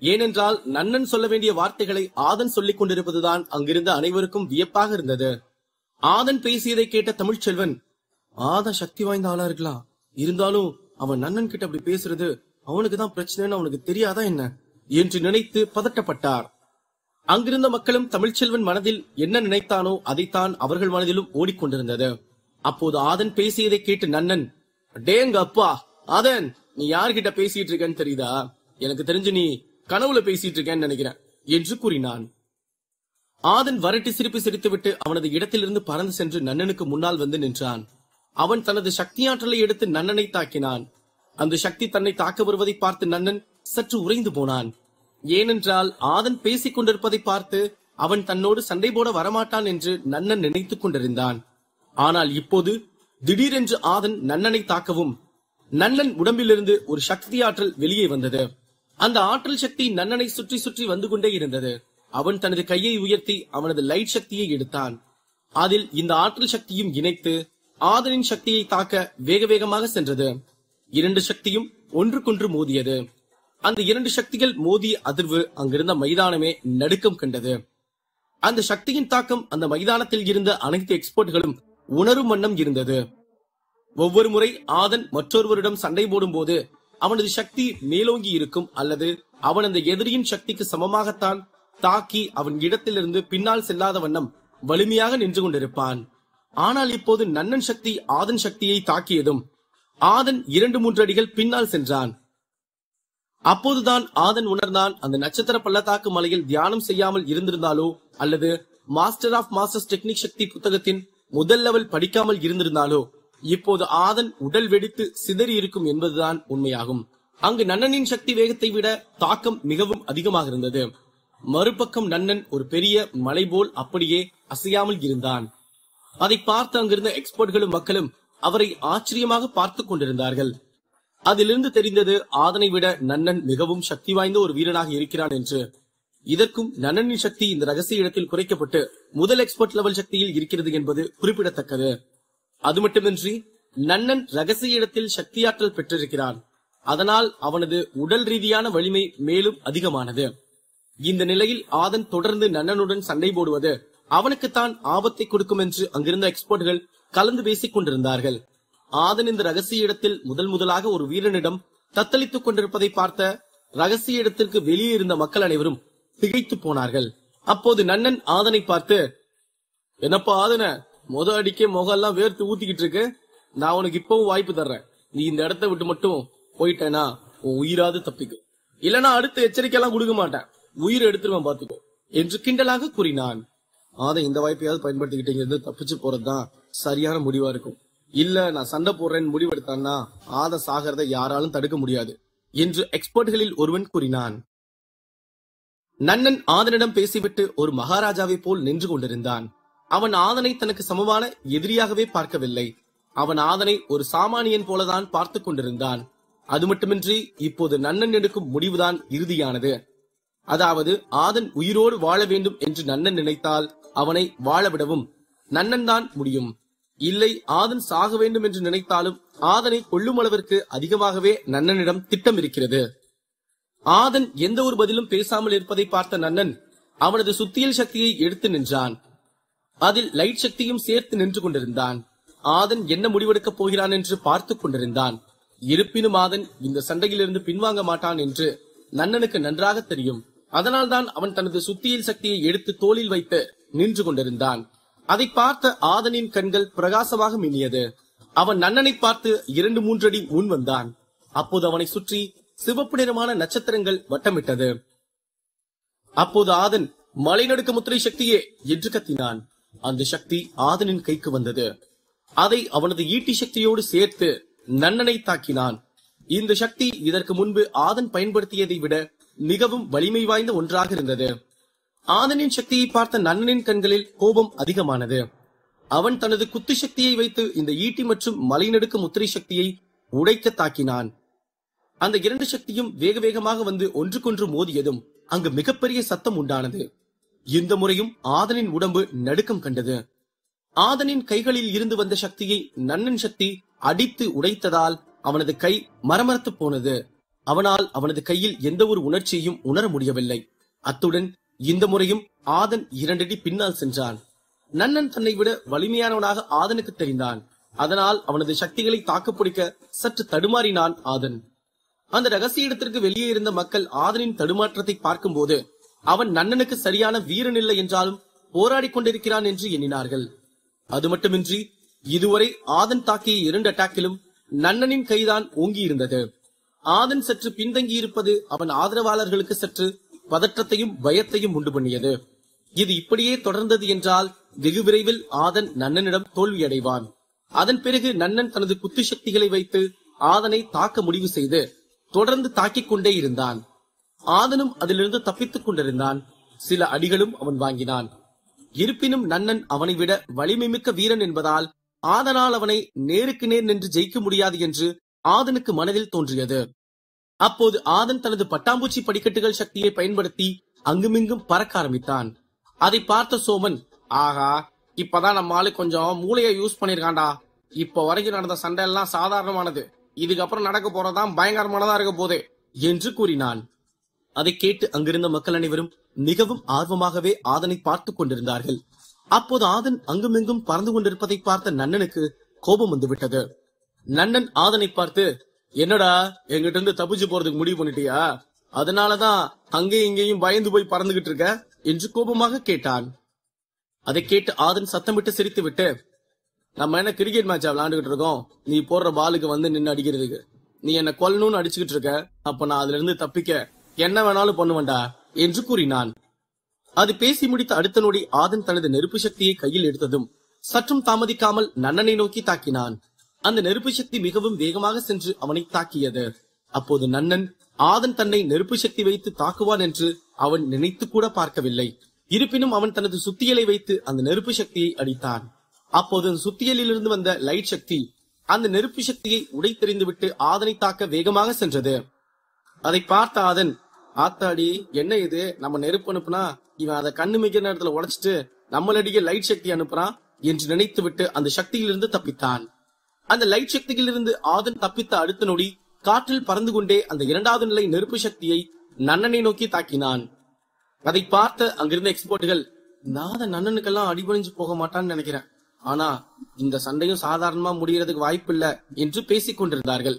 A: ஏனென்றால் நன்னன் சொல்ல வேண்டிய வார்த்தைகளை ஆதன் சொல்லிக் கொண்டிருப்பதுதான் அங்கிருந்த அனைவருக்கும் வியப்பாக இருந்தது. ஆதன் பேசியதை கேட்ட தமிழ்ச்செல்வன், ஆதன் சக்தி வாய்ந்த ஆளா இருக்கலாம், இருந்தாலும் அவன் நன்னன் கிட்ட அப்படி பேசுறது அவனுக்குதான் பிரச்சனைன்னு அவனுக்கு தெரியாதா என்ன என்று நினைத்து பதட்டப்பட்டார். அங்கிருந்த மக்களும் தமிழ்ச்செல்வன் மனதில் என்ன நினைத்தானோ அதைத்தான் அவர்கள் மனதிலும் ஓடிக்கொண்டிருந்தது. அப்போது ஆதன் பேசியதை கேட்டு நன்னன், டேங்க அப்பா ஆதன், நீ யார்கிட்ட பேசிட்டு இருக்கன்னு தெரியுதா? எனக்கு தெரிஞ்சு நீ கனவுல பேசிட்டு இருக்கேன்னு நினைக்கிறேன் என்று கூறினான். ஆதன் வரட்டி சிரிப்பு சிரித்துவிட்டு அவனது இடத்திலிருந்து பறந்து சென்று நன்னனுக்கு முன்னால் வந்து நின்றான். அவன் தனது சக்தி ஆற்றலை எடுத்து நன்னனை தாக்கினான். அந்த சக்தி தன்னை தாக்க வருவதை பார்த்து நன்னன் சற்று உறைந்து போனான். ஏனென்றால் ஆதன் பேசிக் கொண்டிருப்பதை பார்த்து அவன் தன்னோடு சண்டை போட வரமாட்டான் என்று நன்னன் நினைத்துக் கொண்டிருந்தான். ஆனால் இப்போது திடீரென்று ஆதன் நன்னனை தாக்கவும் நன்னன் உடம்பிலிருந்து ஒரு சக்தி ஆற்றல் வெளியே வந்தது. அந்த ஆற்றல் சக்தி நன்னனை சுற்றி சுற்றி வந்து கொண்டே இருந்தது. அவன் தனது கையை உயர்த்தி அவனது லைட் சக்தியை எடுத்தான். அதில் இந்த ஆற்றல் சக்தியும் இணைத்து ஆதனின் சக்தியை தாக்க வேக வேகமாக சென்றது. இரண்டு சக்தியும் ஒன்றுக்கொன்று மோதியது. அந்த இரண்டு சக்திகள் மோதிய அதிர்வு அங்கிருந்த மைதானமே நடுக்கம் கண்டது. அந்த சக்தியின் தாக்கம் அந்த மைதானத்தில் இருந்த அனைத்து எக்ஸ்பர்ட்களும் உணரும் வண்ணம் இருந்தது. ஒவ்வொரு முறை ஆதன் மற்றொருவரிடம் சண்டை போடும் போது அவனது சக்தி மேலோங்கி இருக்கும், அல்லது அவன் அந்த எதிரியின் சக்திக்கு சமமாகத்தான் தாக்கி அவன் இடத்திலிருந்து பின்னால் செல்லாத வண்ணம் வலிமையாக நின்று கொண்டிருப்பான். ஆனால் இப்போது நன்னன் சக்தி ஆதன் சக்தியை தாக்கியதும் ஆதன் 2-3 அடிகள் பின்னால் சென்றான். அப்போதுதான் ஆதன் உணர்ந்தான், அந்த நட்சத்திர பள்ளத்தாக்கு மலையில் தியானம் செய்யாமல் இருந்திருந்தாலோ அல்லது மாஸ்டர் ஆஃப் மாஸ்டர்ஸ் டெக்னிக் சக்தி புத்தகத்தின் முதல் லெவல் படிக்காமல் இருந்திருந்தாலோ இப்போது ஆதன் உடல் வெடித்து சிதறி இருக்கும் என்பதுதான் உண்மையாகும். அங்கு நன்னனின் சக்தி வேகத்தை விட தாக்கம் மிகவும் அதிகமாக இருந்தது. மறுபக்கம் நன்னன் ஒரு பெரிய மலை போல் அப்படியே அசையாமல் இருந்தான். அதை பார்த்து அங்கிருந்த எக்ஸ்பர்ட்களும் மக்களும் அவரை ஆச்சரியமாக பார்த்துக் கொண்டிருந்தார்கள். அதிலிருந்து தெரிந்தது ஆதனை விட நன்னன் மிகவும் சக்தி வாய்ந்த ஒரு வீரனாக இருக்கிறான் என்று. இதற்கும் நன்னனின் சக்தி இந்த ரகசிய இடத்தில் குறைக்கப்பட்டு முதல் எக்ஸ்பர்ட் லெவல் சக்தியில் இருக்கிறது என்பது குறிப்பிடத்தக்கது. அது மட்டுமின்றி நன்னன் ரகசிய இடத்தில் சக்தியாற்றல் பெற்றிருக்கிறான். அதனால் அவனது உடல் ரீதியான வலிமை மேலும் அதிகமானது. இந்த நிலையில் ஆதன் தொடர்ந்து நன்னனுடன் சண்டை போடுவது அவனுக்குத்தான் ஆபத்தை கொடுக்கும் என்று அங்கிருந்த எக்ஸ்பர்ட்கள் கலந்து பேசிக் கொண்டிருந்தார்கள். ஆதன் இந்த ரகசிய இடத்தில் முதலாக ஒரு வீரனிடம் தத்தளித்துக் கொண்டிருப்பதை பார்த்த ரகசிய இடத்திற்கு வெளியே இருந்த மக்கள் அனைவரும் திகைத்து போனார்கள். அப்போது நன்னன் ஆதனை பார்த்து, என்னப்பா ஆதன, அடிக்கே முகெல்லாம் வேர்த்து ஊத்திக்கிட்டு இருக்கு. நான் உனக்கு இப்பவும் வாய்ப்பு தர்றேன். நீ இந்த இடத்த விட்டு மட்டும் போயிட்டேனா உன் உயிராது தப்பிக்கும். இல்லனா அடுத்த எச்சரிக்கை எல்லாம் கொடுக்க மாட்டேன், உயிரை எடுத்துருவேன் பாத்துக்கோ என்று கிண்டலாக கூறினான். ஆதன் இந்த வாய்ப்பையாவது பயன்படுத்திக்கிட்டீங்கிறது தப்பிச்சு போறதுதான் சரியான முடிவா இருக்கும். இல்ல நான் சண்டை போடுறேன்னு முடிவெடுத்தான்னா ஆதன் சாகிறத யாராலும் தடுக்க முடியாது என்று எக்ஸ்பர்ட்களில் ஒருவன் கூறினான். நன்னன் ஆதனிடம் பேசிவிட்டு ஒரு மகாராஜாவை போல் நின்று கொண்டிருந்தான். அவன் ஆதனை தனக்கு சமமான எதிரியாகவே பார்க்கவில்லை. அவன் ஆதனை ஒரு சாமானியன் போலதான் பார்த்து கொண்டிருந்தான். அது மட்டுமின்றி இப்போது நன்னன் எடுக்கும் முடிவுதான் இறுதியானது. அதாவது ஆதன் உயிரோடு வாழ வேண்டும் என்று நன்னன் நினைத்தால் அவனை வாழவிடவும் நன்னன் தான் முடியும். இல்லை ஆதன் சாக வேண்டும் என்று நினைத்தாலும் ஆதனை கொல்லும் அளவிற்கு அதிகமாகவே நன்னனிடம் திட்டம் இருக்கிறது. ஆதன் எந்த ஒரு பதிலும் பேசாமல் இருப்பதை பார்த்த நன்னன் அவனது சுத்தியல் சக்தியை எடுத்து நின்றான். அதில் லைட் சக்தியும் சேர்த்து நின்று கொண்டிருந்தான். ஆதன் என்ன முடிவெடுக்கப் போகிறான் என்று பார்த்து கொண்டிருந்தான். இருப்பினும் ஆதன் இந்த சண்டையிலிருந்து பின்வாங்க மாட்டான் என்று நன்னனுக்கு நன்றாக தெரியும். அதனால்தான் அவன் தனது சுத்தியல் சக்தியை எடுத்து தோளில் வைத்து நின்று கொண்டிருந்தான். அதை பார்த்த ஆதனின் கண்கள் பிரகாசமாக மின்னியது. அவன் நன்னனை பார்த்து 2-3 அடி முன் வந்தான். அப்போது அவனை சுற்றி சிவப்பு நிறமான நட்சத்திரங்கள் வட்டமிட்டது. அப்போது ஆதன் மலைநடுக்க முத்திரை சக்தியே என்று கத்தினான். அந்த சக்தி ஆதனின் கைக்கு வந்தது. அதை அவனது ஈட்டி சக்தியோடு சேர்த்து நன்னனை தாக்கினான். இந்த சக்தி இதற்கு முன்பு ஆதன் பயன்படுத்தியதை விட மிகவும் வலிமை வாய்ந்த ஒன்றாக இருந்தது. ஆதனின் சக்தியை பார்த்த நன்னனின் கண்களில் கோபம் அதிகமானது. அவன் தனது குத்து சக்தியை வைத்து இந்த ஈட்டி மற்றும் மலைநடுக்க முத்திரை சக்தியை உடைக்க தாக்கினான். அந்த 2 சக்தியும் வேக வேகமாக வந்து ஒன்றுக்கொன்று மோதியதும் அங்கு மிகப்பெரிய சத்தம் உண்டானது. இந்த முறையும் ஆதனின் உடம்பு நடுக்கம் கண்டது. ஆதனின் கைகளில் இருந்து வந்த சக்தியை நன்னன் சக்தி அடித்து உடைத்ததால் அவனது கை மரமரத்து போனது. அவனால் அவனது கையில் எந்த ஒரு உணர்ச்சியையும் உணர முடியவில்லை. அத்துடன் இந்த முறையும் ஆதன் 2 அடி பின்னால் சென்றான். நன்னன் தன்னை விட வலிமையானவனாக ஆதனுக்கு தெரிந்தான். அதனால் அவனது சக்திகளை தாக்குப்பிடிக்க சற்று தடுமாறினான் ஆதன். அந்த ரகசிய இடத்திற்கு வெளியே இருந்த மக்கள் ஆதனின் தடுமாற்றத்தை பார்க்கும் போது அவன் நன்னனுக்கு சரியான வீரன் இல்லை என்றாலும் போராடி கொண்டிருக்கிறான் என்று எண்ணினார்கள். அது மட்டுமின்றி இதுவரை ஆதன் தாக்கிய 2 அட்டாக்கிலும் நன்னனின் கைதான் ஓங்கி இருந்தது. ஆதன் சற்று பின்தங்கி இருப்பது அவன் ஆதரவாளர்களுக்கு சற்று பதற்றத்தையும் பயத்தையும் உண்டு பண்ணியது. இது இப்படியே தொடர்ந்தது என்றால் வெகு விரைவில் ஆதன் நன்னனிடம் தோல்வியடைவான். அதன் பிறகு நன்னன் தனது குத்து சக்திகளை வைத்து ஆதனை தாக்க முடிவு செய்து தொடர்ந்து தாக்கிக் கொண்டே இருந்தான். ஆதனும் அதிலிருந்து தப்பித்துக் கொண்டிருந்தான். சில அடிகளும் அவன் வாங்கினான். இருப்பினும் நன்னன் அவனை விட வலிமை மிக்க வீரன் என்பதால் ஆதனால் அவனை நேருக்கு நேர் நின்று ஜெயிக்க முடியாது என்று ஆதனுக்கு மனதில் தோன்றியது. அப்போது ஆதன் தனது பட்டாம்பூச்சி படிக்கட்டுகள் சக்தியை பயன்படுத்தி அங்குமிங்கும் பறக்க ஆரம்பித்தான். அதை பார்த்த சோமன், ஆகா இப்பதான் நம்ம ஆளு கொஞ்சம் மூளையை யூஸ் பண்ணிருக்காண்டா. இப்ப வரைக்கும் நடந்த சண்டை எல்லாம் சாதாரணமானது, இதுக்கப்புறம் நடக்க போறதான் பயங்கரமானதா இருக்க போதே என்று கூறினான். அதை கேட்டு அங்கிருந்த மக்கள் அனைவரும் மிகவும் ஆர்வமாகவே ஆதனை பார்த்து கொண்டிருந்தார்கள். அப்போது ஆதன் அங்குமிங்கும் பறந்து கொண்டிருப்பதை பார்த்த நன்னனுக்கு கோபம் வந்துவிட்டது. நன்னன் ஆதனை பார்த்து, என்னடா எங்கிட்ட இருந்து தப்பிச்சு போறதுக்கு முடிவு பண்ணிட்டியா? அதனாலதான் அங்கேயும் இங்கேயும் பயந்து போய் பறந்துகிட்டு இருக்க என்று கோபமாக கேட்டான். அதை கேட்டு ஆதன் சத்தமிட்டு சிரித்து விட்டு, நம்ம என்ன கிரிக்கெட் மேட்சா விளையாண்டுகிட்டு இருக்கோம், நீ போடுற பாலுக்கு வந்து நின்று அடிக்கிறதுக்கு? நீ என்ன கொல்லணும்னு அடிச்சுக்கிட்டு இருக்க, அப்ப நான் அதுல இருந்து தப்பிக்க என்ன வேணாலும் பண்ணுவேண்டா என்று கூறினான். அது பேசி முடித்த அடுத்த நொடி ஆதன் தனது நெருப்பு சக்தியை கையில் எடுத்ததும் சற்றும் தாமதிக்காமல் நன்னனை நோக்கி தாக்கினான். அந்த நெருப்பு சக்தி மிகவும் வேகமாக சென்று அவனை தாக்கியது. அப்போது நன்னன் ஆதன் தன்னை நெருப்பு சக்தி வைத்து தாக்குவான் என்று அவன் நினைத்து கூட பார்க்கவில்லை. இருப்பினும் அவன் தனது சுத்தியலை வைத்து அந்த நெருப்பு சக்தியை அடித்தான். அப்போது சுத்தியலில் இருந்து வந்த லைட் சக்தி அந்த நெருப்பு சக்தியை உடைத்தெறிந்துவிட்டு ஆதனை தாக்க வேகமாக சென்றது. அதை பார்த்த ஆதன், ஆத்தாடி என்ன இது, நம்ம நெருப்பு அனுப்புனா இவன் அதை கண்ணு மிக்கிற நேரத்துல உடைச்சிட்டு நம்மளடிக்க லைட் சக்தி அனுப்புறான் என்று நினைத்து விட்டு அந்த சக்தியிலிருந்து தப்பித்தான். அந்த லைட் சக்தியிலிருந்து ஆதன் தப்பித்த அடுத்த நொடி காற்றில் பறந்து கொண்டே அந்த 2வது நிலை நெருப்பு சக்தியை நன்னனை நோக்கி தாக்கினான். அதை பார்த்த அங்கிருந்த எக்ஸ்பர்ட்டுகள், நாதன் நன்னனுக்கெல்லாம் அடிபணிஞ்சு போக மாட்டான்னு நினைக்கிறேன், ஆனா இந்த சண்டையும் சாதாரணமா முடியறதுக்கு வாய்ப்பு இல்ல என்று பேசிக் கொண்டிருந்தார்கள்.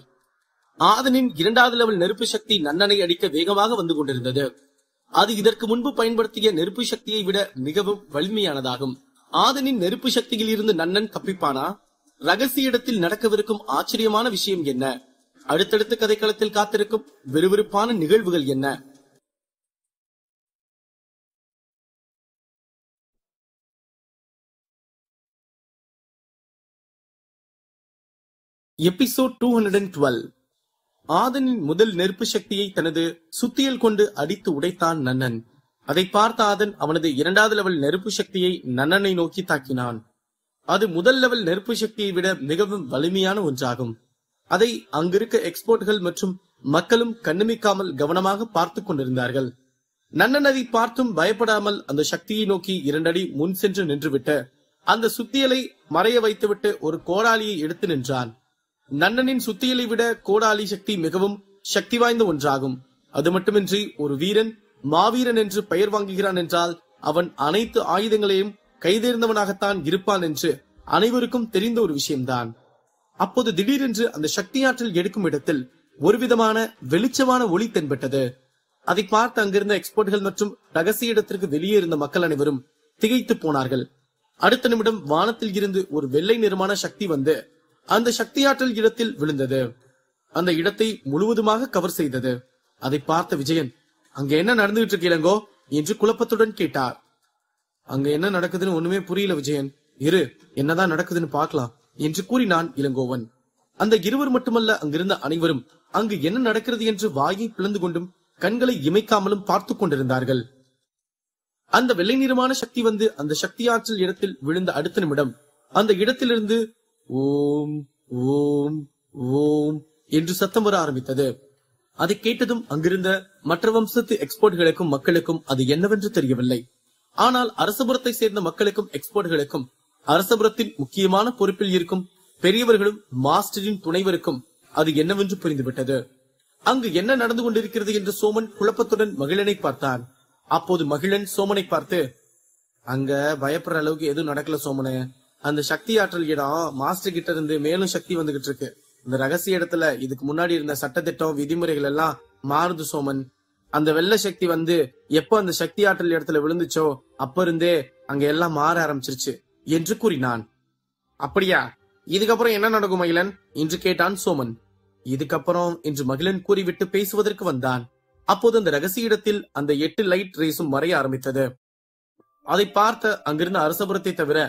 A: ஆதனின் 2வது லெவல் நெருப்பு சக்தி நன்னனை அடிக்க வேகமாக வந்து கொண்டிருந்தது. அது இதற்கு முன்பு பயன்படுத்திய நெருப்பு சக்தியை விட மிகவும் வலிமையானதாகும். ஆதனின் நெருப்பு சக்தியில் இருந்து நன்னன் தப்பிப்பானா? ரகசிய இடத்தில் நடக்கவிருக்கும் ஆச்சரியமான விஷயம் என்ன? அடுத்தடுத்த கதைக்களத்தில் காத்திருக்கும் விறுவிறுப்பான நிகழ்வுகள் என்ன? எபிசோட் 212. ஆதனின் முதல் நெருப்பு சக்தியை தனது சுத்தியல் கொண்டு அடித்து உடைத்தான் நன்னன். அதை பார்த்த ஆதன் அவனது 2வது லெவல் நெருப்பு சக்தியை நன்னனை நோக்கி தாக்கினான். அது முதல் லெவல் நெருப்பு சக்தியை விட மிகவும் வலிமையான ஒன்றாகும். அதை அங்கிருக்க எக்ஸ்போர்ட்கள் மற்றும் மக்களும் கண்ணுமிக்காமல் கவனமாக பார்த்து கொண்டிருந்தார்கள். நன்னன் அதை பார்த்தும் பயப்படாமல் அந்த சக்தியை நோக்கி 2 அடி முன் சென்று நின்றுவிட்டு அந்த சுத்தியலை மறைய வைத்துவிட்டு ஒரு கோடாலியை எடுத்து நின்றான். நன்னனின் சுத்தியலை விட கோடாலி சக்தி மிகவும் சக்தி வாய்ந்த ஒன்றாகும். அது மட்டுமின்றி ஒரு வீரன் மாவீரன் என்று பெயர் வாங்குகிறான் என்றால் அவன் அனைத்து ஆயுதங்களையும் கைதேர்ந்தவனாகத்தான் இருப்பான் என்று அனைவருக்கும் தெரிந்த ஒரு விஷயம்தான். அப்போது திடீரென்று அந்த சக்தி ஆற்றல் எடுக்கும் இடத்தில் ஒரு விதமான வெளிச்சமான ஒளி தென்பட்டது. அதை பார்த்து அங்கிருந்த எக்ஸ்போர்ட்கள் மற்றும் ரகசிய இடத்திற்கு வெளியே இருந்த மக்கள் அனைவரும் திகைத்து போனார்கள். அடுத்த நிமிடம் வானத்தில் இருந்து ஒரு வெள்ளை நிறமான சக்தி வந்து அந்த சக்தி ஆற்றல் இடத்தில் விழுந்தது. அந்த இடத்தை முழுவதுமாக கவர் செய்தது. அதை பார்த்த விஜயன், அங்க என்ன நடந்துகிட்டு இருக்கு இளங்கோ என்று குழப்பத்துடன் கேட்டார். அங்க என்ன நடக்குதுன்னு ஒண்ணுமே புரியல விஜயன், இரு என்னதான் நடக்குதுன்னு பார்க்கலாம் என்று கூறினான் இளங்கோவன். அந்த இருவர் மட்டுமல்ல, அங்கிருந்த அனைவரும் அங்கு என்ன நடக்கிறது என்று வாயை பிளந்து கொண்டும் கண்களை இமைக்காமலும் பார்த்து கொண்டிருந்தார்கள். அந்த வெள்ளை நிறமான சக்தி வந்து அந்த சக்தி ஆற்றல் இடத்தில் விழுந்த அடுத்த நிமிடம் அந்த இடத்திலிருந்து ஓம் ஓம் ஓம் என்று சத்தம் வர ஆரம்பித்தது. அதை கேட்டதும் அங்கிருந்த மற்ற வம்சத்து எக்ஸ்போர்ட்களுக்கும் மக்களுக்கும் அது என்னவென்று தெரியவில்லை. ஆனால் அரசபுரத்தை சேர்ந்த மக்களுக்கும் எக்ஸ்போர்ட்களுக்கும் அரசபுரத்தின் முக்கியமான பொறுப்பில் இருக்கும் பெரியவர்களும் மாஸ்டரின் துணைவருக்கும் அது என்னவென்று புரிந்துவிட்டது. அங்கு என்ன நடந்து கொண்டிருக்கிறது என்று சோமன் குழப்பத்துடன் மகிழனை பார்த்தான். அப்போது மகிழன் சோமனை பார்த்து, அங்க பயப்படுற அளவுக்கு எதுவும் நடக்கல சோமனே. அந்த சக்தி ஆற்றல் இடம் மாஸ்டர் கிட்ட இருந்து மேலும் சக்தி வந்துகிட்டு இருக்கு. இந்த ரகசிய இடத்துல இதுக்கு முன்னாடி இருந்த சட்டத்திட்டம் விதிமுறைகள் எல்லாம் மாறுது சோமன். அந்த வெள்ள சக்தி வந்து எப்போ அந்த சக்தி ஆற்றல் இடத்துல விழுந்துச்சோ அப்ப இருந்தே அங்க எல்லாம் மாற ஆரம்பிச்சிருச்சு என்று கூறினான். அப்படியா, இதுக்கப்புறம் என்ன நடக்கும் மகிழன் என்று கேட்டான் சோமன். இதுக்கப்புறம் என்று மகிழன் கூறிவிட்டு பேசுவதற்கு வந்தான். அப்போது அந்த ரகசிய இடத்தில் அந்த 8 லைட் ரேஸும் மறைய ஆரம்பித்தது. அதை பார்த்த அங்கிருந்த அரசபுரத்தை தவிர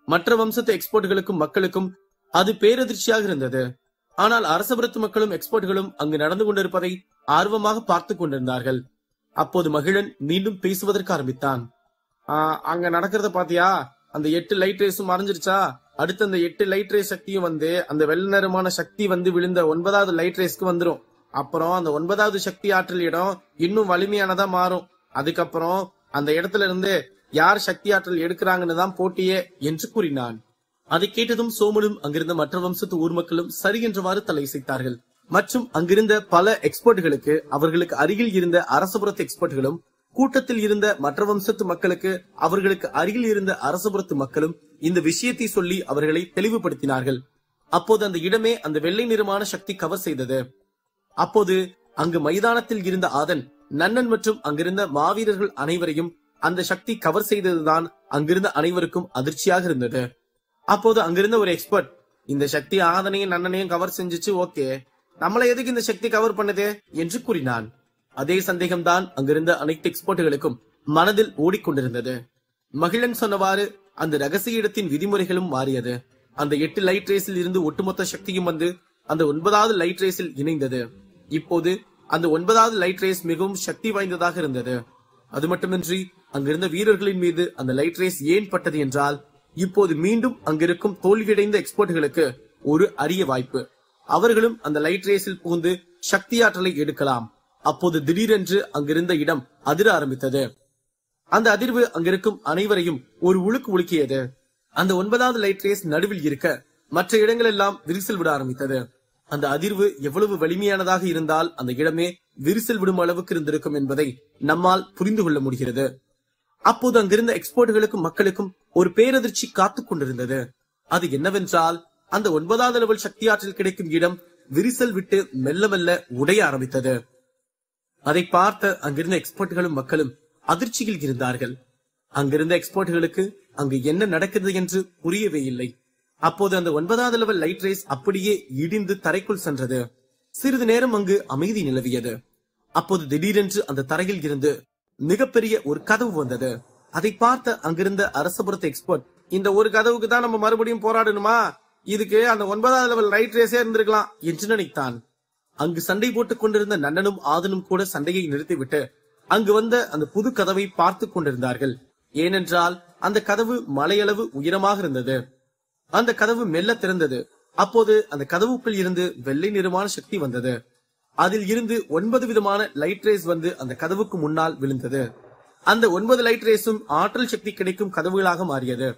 A: மற்ற வம்சத்து எக்ஸ்போர்ட்களுக்கும் மக்களுக்கும் அது பேரதிர்ச்சியாக இருந்தது. ஆனால் அரசபுரத்து மக்களும் எக்ஸ்போர்ட்களும் அங்கு நடந்து கொண்டிருப்பதை ஆர்வமாக பார்த்து கொண்டிருந்தார்கள். அப்போது மகிழன் மீண்டும் பேசுவதற்கு ஆரம்பித்தான். அங்க நடக்கிறத பாத்தியா? அந்த 8 லைட் ரேஸும் மறைஞ்சிருச்சா? அடுத்து அந்த 8 லைட் ரேஸ் சக்தியும் வந்து அந்த வெள்ள நிறமான சக்தி வந்து விழுந்த 9வது லைட் ரேஸ்க்கு வந்துரும். அப்புறம் அந்த 9வது சக்தி ஆற்றல் இடம் இன்னும் வலிமையானதா மாறும். அதுக்கப்புறம் அந்த இடத்துல இருந்து யார் சக்தி ஆற்றல் எடுக்கிறாங்கன்னு தான் போட்டியே என்று கூறினான். அதை கேட்டதும் சோமனும் அங்கிருந்த மற்ற வம்சத்து ஊர் மக்களும் சரி என்றவாறு தலையசைத்தார்கள். மற்றும் அங்கிருந்த பல எக்ஸ்போர்ட்களுக்கு அவர்களுக்கு அருகில் இருந்த அரசபுரத்து எக்ஸ்போர்ட்களும் கூட்டத்தில் இருந்த மற்ற வம்சத்து மக்களுக்கு அவர்களுக்கு அருகில் இருந்த அரசபுரத்து மக்களும் இந்த விஷயத்தை சொல்லி அவர்களை தெளிவுபடுத்தினார்கள். அப்போது அந்த இடமே அந்த வெள்ளை நிறமான சக்தி கவர் செய்தது. அப்போது அங்கு மைதானத்தில் இருந்த ஆதன், நன்னன் மற்றும் அங்கிருந்த மாவீரர்கள் அனைவரையும் அந்த சக்தி கவர் செய்ததுதான் அங்கிருந்த அனைவருக்கும் அதிர்ச்சியாக இருந்தது. அப்போது அங்கிருந்த ஒரு எக்ஸ்பர்ட், இந்த சக்தி ஆதனையும் நன்னனையும் கவர் செஞ்சுச்சு, ஓகே, நம்மளை எதுக்கு இந்த சக்தி கவர் பண்ணுது என்று கூறினான். அதே சந்தேகம்தான் அங்கிருந்த அனைத்து எக்ஸ்போர்ட்களுக்கும் மனதில் ஓடிக்கொண்டிருந்தது. மகிழன் சொன்னவாறு அந்த ரகசிய இடத்தின் விதிமுறைகளும் மாறியது. அந்த 8 லைட் ரேஸில் இருந்து ஒட்டுமொத்த சக்தியும் வந்து அந்த 9வது லைட் ரேஸில் இணைந்தது. இப்போது அந்த 9வது லைட் ரேஸ் மிகவும் சக்தி வாய்ந்ததாக இருந்தது. அது மட்டுமின்றி அங்கிருந்த வீரர்களின் மீது அந்த லைட் ரேஸ் ஏன் பட்டது என்றால், இப்போது மீண்டும் அங்கிருக்கும் தோல்வியடைந்த எக்ஸ்போர்ட்களுக்கு ஒரு அரிய வாய்ப்பு. அவர்களும் அந்த லைட் ரேஸில் புகுந்து சக்தி ஆற்றலை எடுக்கலாம். அப்போது திடீரென்று அங்கிருந்த இடம் அதிர ஆரம்பித்தது. அந்த அதிர்வு அங்கிருக்கும் அனைவரையும் ஒரு உழுக்கு உலுக்கியது. அந்த 9வது லைட் ரேஸ் நடுவில் இருக்க மற்ற இடங்கள் எல்லாம் விரிசல் விட ஆரம்பித்தது. அந்த அதிர்வு எவ்வளவு வலிமையானதாக இருந்தால் அந்த இடமே விரிசல் விடும் அளவுக்கு இருந்திருக்கும் என்பதை நம்மால் புரிந்து கொள்ள முடிகிறது. அப்போது அங்கிருந்த எக்ஸ்போர்ட்களுக்கும் மக்களுக்கும் ஒரு பேரதிர்ச்சி காத்துக் கொண்டிருந்தது. அது என்னவென்றால், அந்த 9வது லெவல் சக்தி ஆற்றல் கிடைக்கும் இடம் விரிசல் விட்டு மெல்ல மெல்ல உடைய ஆரம்பித்தது. அதை பார்த்த அங்கிருந்த எக்ஸ்போர்ட்களும் மக்களும் அதிர்ச்சியில் இருந்தார்கள். அங்கிருந்த எக்ஸ்போர்ட்களுக்கு அங்கு என்ன நடக்குது என்று புரியவே இல்லை. அப்போது அந்த 9வது லெவல் லைட் ரேஸ் அப்படியே இடிந்து தரைக்குள் சென்றது. சிறிது நேரம் அங்கு அமைதி நிலவியது. அப்போது திடீரென்று அந்த தரையில் இருந்து மிகப்பெரிய ஒரு கதவு வந்தது. அதை பார்த்த அங்கிருந்த அரசபுரத்து எக்ஸ்பர்ட், இந்த ஒரு கதவுக்கு தான் நம்ம மறுபடியும் போராடணுமா? இதுக்கு அந்த 9வது லெவல் லைட் ரேஸே இருந்திருக்கலாம் என்று நினைத்தான். அங்கு சண்டை போட்டுக் கொண்டிருந்த நன்னனும் ஆதனும் கூட சண்டையை நிறுத்திவிட்டு அங்கு வந்த அந்த புது கதவை பார்த்து கொண்டிருந்தார்கள். ஏனென்றால் அந்த கதவு மலையளவு உயரமாக இருந்தது. அந்த கதவு மெல்ல திறந்தது. அப்போது அந்த கதவுக்குள் இருந்து வெள்ளை நிறமான சக்தி வந்தது. அதில் இருந்து 9 விதமான லைட் ரேஸ் வந்து அந்த கதவுக்கு முன்னால் விழுந்தது. அந்த 9 லைட் ரேஸும் ஆற்றல் சக்தி கிடைக்கும் கதவுகளாக மாறியது.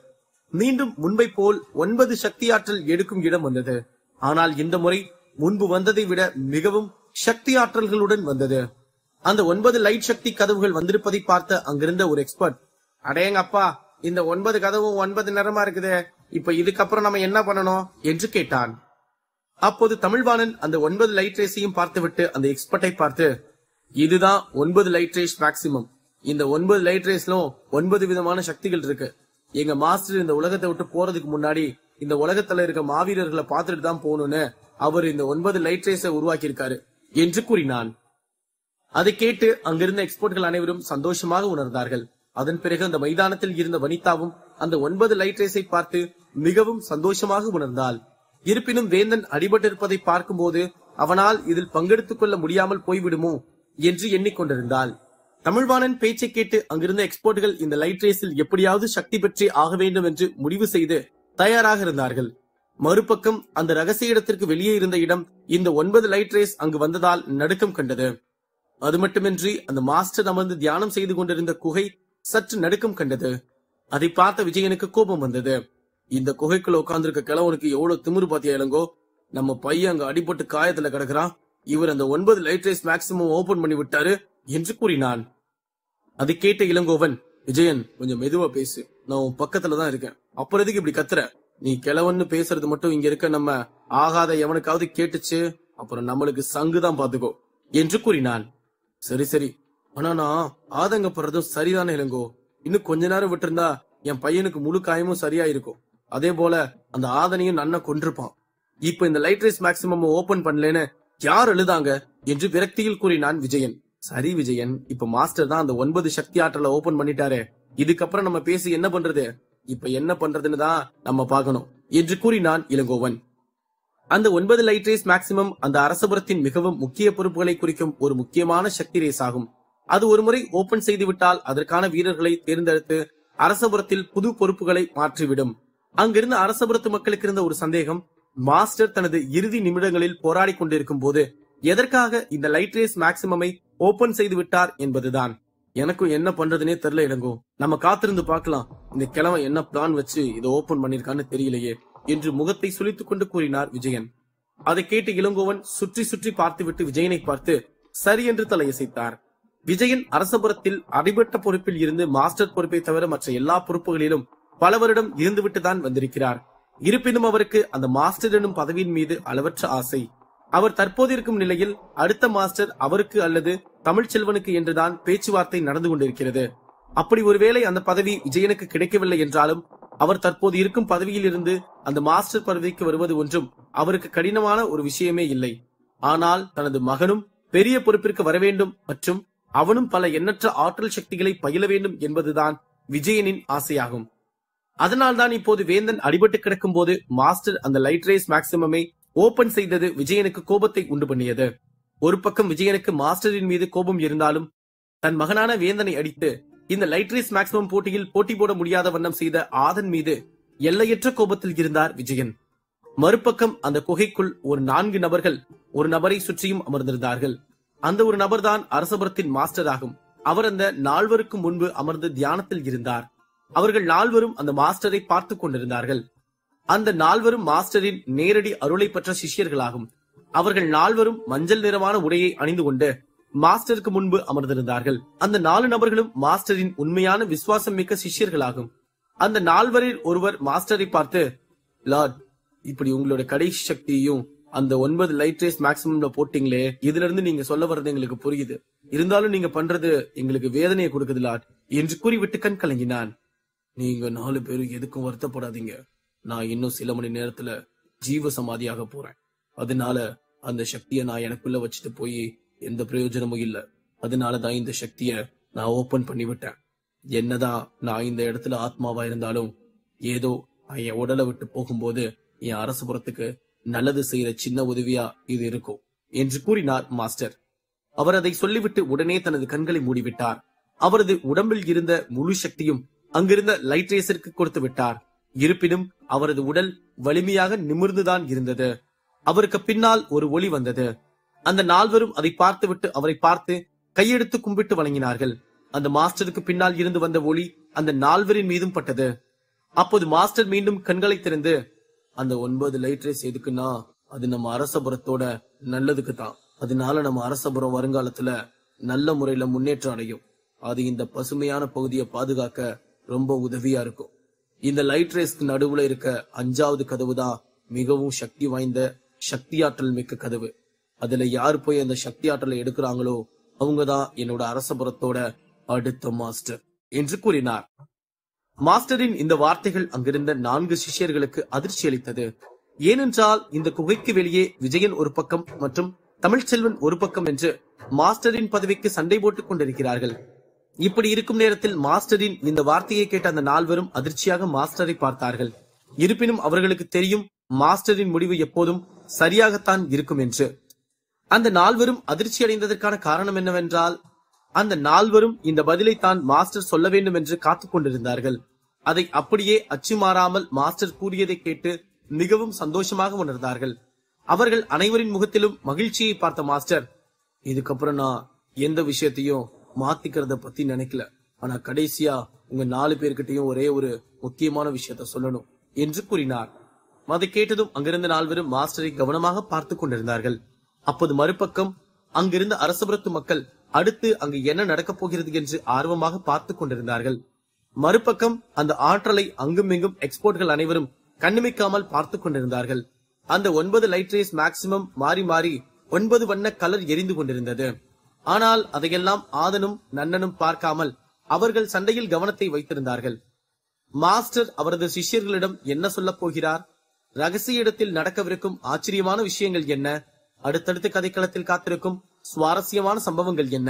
A: மீண்டும் முன்பை போல் 9 சக்தி ஆற்றல் எடுக்கும் இடம் வந்தது. ஆனால் இந்த முறை முன்பு வந்ததை விட மிகவும் சக்தி ஆற்றல்களுடன் வந்தது. அந்த 9 லைட் சக்தி கதவுகள் வந்திருப்பதை பார்த்த அங்கிருந்த ஒரு எக்ஸ்பர்ட், அடேங்கப்பா, இந்த 9 கதவும் 9 நிறமா இருக்குதே, இப்ப இதுக்கப்புறம் நம்ம என்ன பண்ணணும் என்று கேட்டான். அப்போது தமிழ்வாணன் அந்த 9 லைட் ரேஸையும் பார்த்துவிட்டு அந்த எக்ஸ்பர்ட்டை பார்த்து, இதுதான் 9 லைட் ரேஸ் மேக்சிமம். இந்த 9 லைட் ரேஸ்லும் 9 விதமான சக்திகள் இருக்கு. எங்க மாஸ்டர் இந்த உலகத்தை விட்டு போறதுக்கு முன்னாடி இந்த உலகத்துல இருக்க மாவீரர்களை பார்த்துட்டு தான் போகணும்னு அவர் இந்த 9 லைட் ரேஸை உருவாக்கி இருக்காரு என்று கூறினான். அதை கேட்டு அங்கிருந்த எக்ஸ்பர்ட்கள் அனைவரும் சந்தோஷமாக உணர்ந்தார்கள். அதன் பிறகு அந்த மைதானத்தில் இருந்த வனிதாவும் அந்த 9 லைட் ரேஸை பார்த்து மிகவும் சந்தோஷமாக உணர்ந்தாள். இருப்பினும் வேந்தன் அடிபட்டிருப்பதை பார்க்கும்போது அவனால் இதில் பங்கெடுத்துக் கொள்ள முடியாமல் போய்விடுமோ என்று எண்ணிக்கொண்டிருந்தாள். தமிழ்வாணன் பேச்சை கேட்டு அங்கிருந்த எக்ஸ்பர்ட்கள் இந்த லைட் ரேஸில் எப்படியாவது சக்தி பெற்றே ஆக வேண்டும் என்று முடிவு செய்து தயாராக இருந்தார்கள். மறுபக்கம் அந்த ரகசிய இடத்திற்கு வெளியே இருந்த இடம் இந்த 9 லைட் ரேஸ் அங்கு வந்ததால் நடுக்கம் கண்டது. அது மட்டுமின்றி அந்த மாஸ்டர் அமர்ந்து தியானம் செய்து கொண்டிருந்த குகை சற்று நடுக்கம் கண்டது. அதை பார்த்த விஜயனுக்கு கோபம் வந்தது. இந்த குகைக்குள்ள உட்கார்ந்திருக்க கிழவனுக்கு எவ்வளவு திமிரு பாத்தியா இளங்கோ? நம்ம பையன் அங்க அடிபட்டு காயத்துல கிடக்குறான். இவர் அந்த 9 லைட் ரேஸ் மேக்சிமம் ஓபன் பண்ணி விட்டாரு என்று கூறினான். அதை கேட்ட இளங்கோவன், விஜயன் கொஞ்சம் மெதுவா பேசு, நான் உன் பக்கத்துலதான் இருக்கேன், அப்புறம் எதுக்கு இப்படி கத்துற? நீ கிழவன்னு பேசுறது மட்டும் இங்க இருக்க நம்ம ஆகாத எவனுக்காவது கேட்டுச்சு, அப்புறம் நம்மளுக்கு சங்குதான் பாத்துக்கோ என்று கூறினான். சரி சரி, ஆனா நான் ஆதங்கப்படுறதும் சரிதானே இளங்கோ. இன்னும் கொஞ்ச நேரம் விட்டுருந்தா என் பையனுக்கு முழு காயமும் சரியா இருக்கும். அதே போல அந்த ஆதனையும் நன்னா கொண்டிருப்பான். இப்ப இந்த லைட் ரேஸ் மேக்சிமம் ஓபன் பண்ணலன்னு யார் எழுதாங்க என்று விரக்தியில் கூறினான் விஜயன். சரி விஜயன், இப்ப மாஸ்டர் தான் அந்த 9 சக்தி ஆற்றலை ஓபன் பண்ணிட்டாரு. இதுக்கப்புறம் நம்ம பேசி என்ன பண்றது? இப்ப என்ன பண்றதுன்னு தான் நம்ம பார்க்கணும் என்று கூறினான் இளங்கோவன். அந்த 9 லைட் ரேஸ் மேக்சிமம் அந்த அரசபுரத்தின் மிகவும் முக்கிய பொறுப்புகளை குறிக்கும் ஒரு முக்கியமான சக்தி ரேஸ் ஆகும். அது ஒருமுறை ஓபன் செய்துவிட்டால் அதற்கான வீரர்களை தேர்ந்தெடுத்து அரசபுரத்தில் புது பொறுப்புகளை மாற்றிவிடும். அங்கிருந்த அரசபுரத்து மக்களுக்கு இருந்த ஒரு சந்தேகம், மாஸ்டர் தனது இறுதி நிமிடங்களில் போராடி கொண்டிருக்கும் போது எதற்காக இந்த லைட் ரேஸ் மேக்சிமமை ஓபன் செய்து விட்டார் என்பதுதான். எனக்கும் என்ன பண்றதுனே தெரியல இளங்கோ. நம்ம காத்திருந்து பார்க்கலாம், இந்த கிழவன் என்ன பிளான் வச்சு இதை ஓபன் பண்ணிருக்கான்னு தெரியலையே என்று முகத்தை சுளித்துக் கொண்டு கூறினார் விஜயன். அதை கேட்டு இளங்கோவன் சுற்றி சுற்றி பார்த்துவிட்டு விஜயனை பார்த்து சரி என்று தலையசைத்தார். விஜயன் அரசபுரத்தில் அடிபட்ட பொறுப்பில் இருந்து மாஸ்டர் பொறுப்பை தவிர மற்ற எல்லா பொறுப்புகளிலும் பல வருடம் இருந்துவிட்டுதான் வந்திருக்கிறார். இருப்பினும் அவருக்கு அந்த மாஸ்டர் எனும் பதவியின் மீது அளவற்ற ஆசை. அவர் தற்போது இருக்கும் நிலையில் அடுத்த மாஸ்டர் அவருக்கு அல்லது தமிழ்ச்செல்வனுக்கு என்றுதான் பேச்சுவார்த்தை நடந்து கொண்டிருக்கிறது. அப்படி ஒருவேளை அந்த பதவி விஜயனுக்கு கிடைக்கவில்லை என்றாலும் அவர் தற்போது இருக்கும் பதவியில் இருந்து அந்த மாஸ்டர் பதவிக்கு வருவது ஒன்றும் அவருக்கு கடினமான ஒரு விஷயமே இல்லை. ஆனால் தனது மகனும் பெரிய பொறுப்பிற்கு வர வேண்டும் மற்றும் அவனும் பல எண்ணற்ற ஆற்றல் சக்திகளை பயில வேண்டும் என்பதுதான் விஜயனின் ஆசையாகும். அதனால்தான் இப்போது வேந்தன் அடிபட்டு கிடக்கும் போது மாஸ்டர் அந்த லைட் ரேஸ் மேக்சிமமை ஓபன் செய்தது விஜயனுக்கு கோபத்தை உண்டு பண்ணியது. ஒரு பக்கம் விஜயனுக்கு மாஸ்டரின் மீது கோபம் இருந்தாலும் தன் மகனான வேந்தனை அடித்து இந்த லைட் ரேஸ் மேக்சிமம் போட்டியில் போட்டி போட முடியாத வண்ணம் செய்த ஆதன் மீது எல்லையற்ற கோபத்தில் இருந்தார் விஜயன். மறுபக்கம் அந்த குகைக்குள் ஒரு 4 நபர்கள் ஒரு நபரை சுற்றியும் அமர்ந்திருந்தார்கள். அந்த ஒரு நபர்தான் அரசபுரத்தின் மாஸ்டர் ஆகும். அவர் அந்த 4 முன்பு அமர்ந்து தியானத்தில் இருந்தார். அவர்கள் 4 அந்த மாஸ்டரை பார்த்து கொண்டிருந்தார்கள். அந்த 4 மாஸ்டரின் நேரடி அருளை பெற்ற சிஷ்யர்களாகும். அவர்கள் 4 மஞ்சள் நிறமான உடையை அணிந்து கொண்டு மாஸ்டருக்கு முன்பு அமர்ந்திருந்தார்கள். அந்த 4 நபர்களும் மாஸ்டரின் உண்மையான விசுவாசம் மிக்க சிஷ்யர்களாகும். அந்த 4 ஒருவர் மாஸ்டரை பார்த்து, லார்ட், இப்படி உங்களோட கடைசி சக்தியையும் அந்த 9 லைட் ரேஸ் மேக்சிமம்ல போட்டீங்களே, இதுல இருந்து நீங்க சொல்ல வர்றது எங்களுக்கு புரியுது. இருந்தாலும் நீங்க பண்றது எங்களுக்கு வேதனையை கொடுக்குது லார்ட் என்று கூறிவிட்டு கண் கலங்கினான். நீங்க 4 பேரும் எதுக்கும் வருத்தப்படாதீங்க. நான் இன்னும் சில மணி நேரத்துல ஜீவ சமாதியாக போறேன். அதனால அந்த சக்தியை நான் எனக்குள்ள வச்சுட்டு போய் எந்த பிரயோஜனமும் இல்ல. அதனாலதான் இந்த சக்திய நான் ஓபன் பண்ணி விட்டேன். என்னதான் நான் இந்த இடத்துல ஆத்மாவா இருந்தாலும் ஏதோ என் உடலை விட்டு போகும்போது என் அரசபுரத்துக்கு நல்லது செய்யற சின்ன உதவியா இது இருக்கும் என்று கூறினார் மாஸ்டர். அவர் அதை சொல்லிவிட்டு உடனே தனது கண்களை மூடிவிட்டார். அவரது உடம்பில் இருந்த முழு சக்தியும் அங்கிருந்த லைட் ரேசருக்கு கொடுத்து விட்டார். இருப்பினும் அவரது உடல் வலிமையாக நிமிர்ந்துதான் இருந்தது. அவருக்கு பின்னால் ஒரு ஒளி வந்தது. அந்த 4 அதை பார்த்துவிட்டு அவரை பார்த்து கையெடுத்து கும்பிட்டு வணங்கினார்கள். அந்த மாஸ்டருக்கு பின்னால் இருந்து வந்த ஒளி அந்த 4 மீதும் பட்டது. அப்போது மாஸ்டர் மீண்டும் கண்களை திறந்து, அந்த 9 லைட் ரேஸ் எதுக்குன்னா அது நம்ம அரசபுரத்தோட நல்லதுக்கு தான். அதனால நம்ம அரசபுரம் வருங்காலத்துல நல்ல முறையில முன்னேற்றம் அடையும். அது இந்த பசுமையான பகுதியை பாதுகாக்க ரொம்ப உதவியா இருக்கும். இந்த லைட் ரேஸ்க்கு நடுவுல இருக்க 5வது கதவு தான் மிகவும் சக்தி வாய்ந்த சக்தி ஆற்றல் மிக்க கதவு. அதுல யாரு போய் அந்த சக்தி ஆற்றலை எடுக்கிறாங்களோ அவங்கதான் என்னோட அரசபுரத்தோட அடுத்த மாஸ்டர் என்று கூறினார். மாஸ்டரின் இந்த வார்த்தைகள் அங்கிருந்த 4 சிஷ்யர்களுக்கு அதிர்ச்சி அளித்தது. ஏனென்றால் இந்த குகைக்கு வெளியே விஜயன் ஒரு பக்கம் மற்றும் தமிழ்ச்செல்வன் ஒரு பக்கம் என்று மாஸ்டரின் பதவிக்கு சண்டை போட்டுக் கொண்டிருக்கிறார்கள். இப்படி இருக்கும் நேரத்தில் மாஸ்டரின் இந்த வார்த்தையை கேட்ட அந்த 4 அதிர்ச்சியாக மாஸ்டரை பார்த்தார்கள். இருப்பினும் அவர்களுக்கு தெரியும் மாஸ்டரின் முடிவு எப்போதும் சரியாகத்தான் இருக்கும் என்று. அந்த 4 அதிர்ச்சி அடைந்ததற்கான காரணம் என்னவென்றால், அந்த 4 இந்த பதிலை தான் மாஸ்டர் சொல்ல வேண்டும் என்று காத்துக் கொண்டிருந்தார்கள். அதை அப்படியே அச்சு மாறாமல் மாஸ்டர் கூறியதை கேட்டு மிகவும் சந்தோஷமாக உணர்ந்தார்கள். அவர்கள் அனைவரின் முகத்திலும் மகிழ்ச்சியை பார்த்த மாஸ்டர், இதுக்கப்புறம் நான் எந்த விஷயத்தையும் மாத்திக்கிறத பத்தி நினைக்கல. ஆனா கடைசியா உங்க 4 பேர்கிட்டையும் ஒரே ஒரு முக்கியமான விஷயத்த சொல்லணும் என்று கூறினார். அதை கேட்டதும் அங்கிருந்த 4 மாஸ்டரை கவனமாக பார்த்து கொண்டிருந்தார்கள். அப்போது மறுபக்கம் அங்கிருந்த அரசபுரத்து மக்கள் அடுத்து அங்கு என்ன நடக்கப் போகிறது என்று ஆர்வமாக பார்த்து கொண்டிருந்தார்கள். மறுபக்கம் அந்த ஆற்றலை அங்கும் இங்கும் எக்ஸ்போர்ட்கள் அனைவரும் கண்ணிமைக்காமல் பார்த்து கொண்டிருந்தார்கள். அந்த 9 லைட் ரேஸ் மேக்சிமம் மாறி மாறி 9 வண்ண கலர் எரிந்து கொண்டிருந்தது. ஆனால் அதையெல்லாம் ஆதனும் நன்னனும் பார்க்காமல் அவர்கள் சண்டையில் கவனத்தை வைத்திருந்தார்கள். மாஸ்டர் அவரது சிஷ்யர்களிடம் என்ன சொல்லப் போகிறார்? ரகசிய இடத்தில் நடக்கவிருக்கும் ஆச்சரியமான விஷயங்கள் என்ன? அடுத்தடுத்த கதைக்களத்தில் காத்திருக்கும் சுவாரஸ்யமான சம்பவங்கள் என்ன?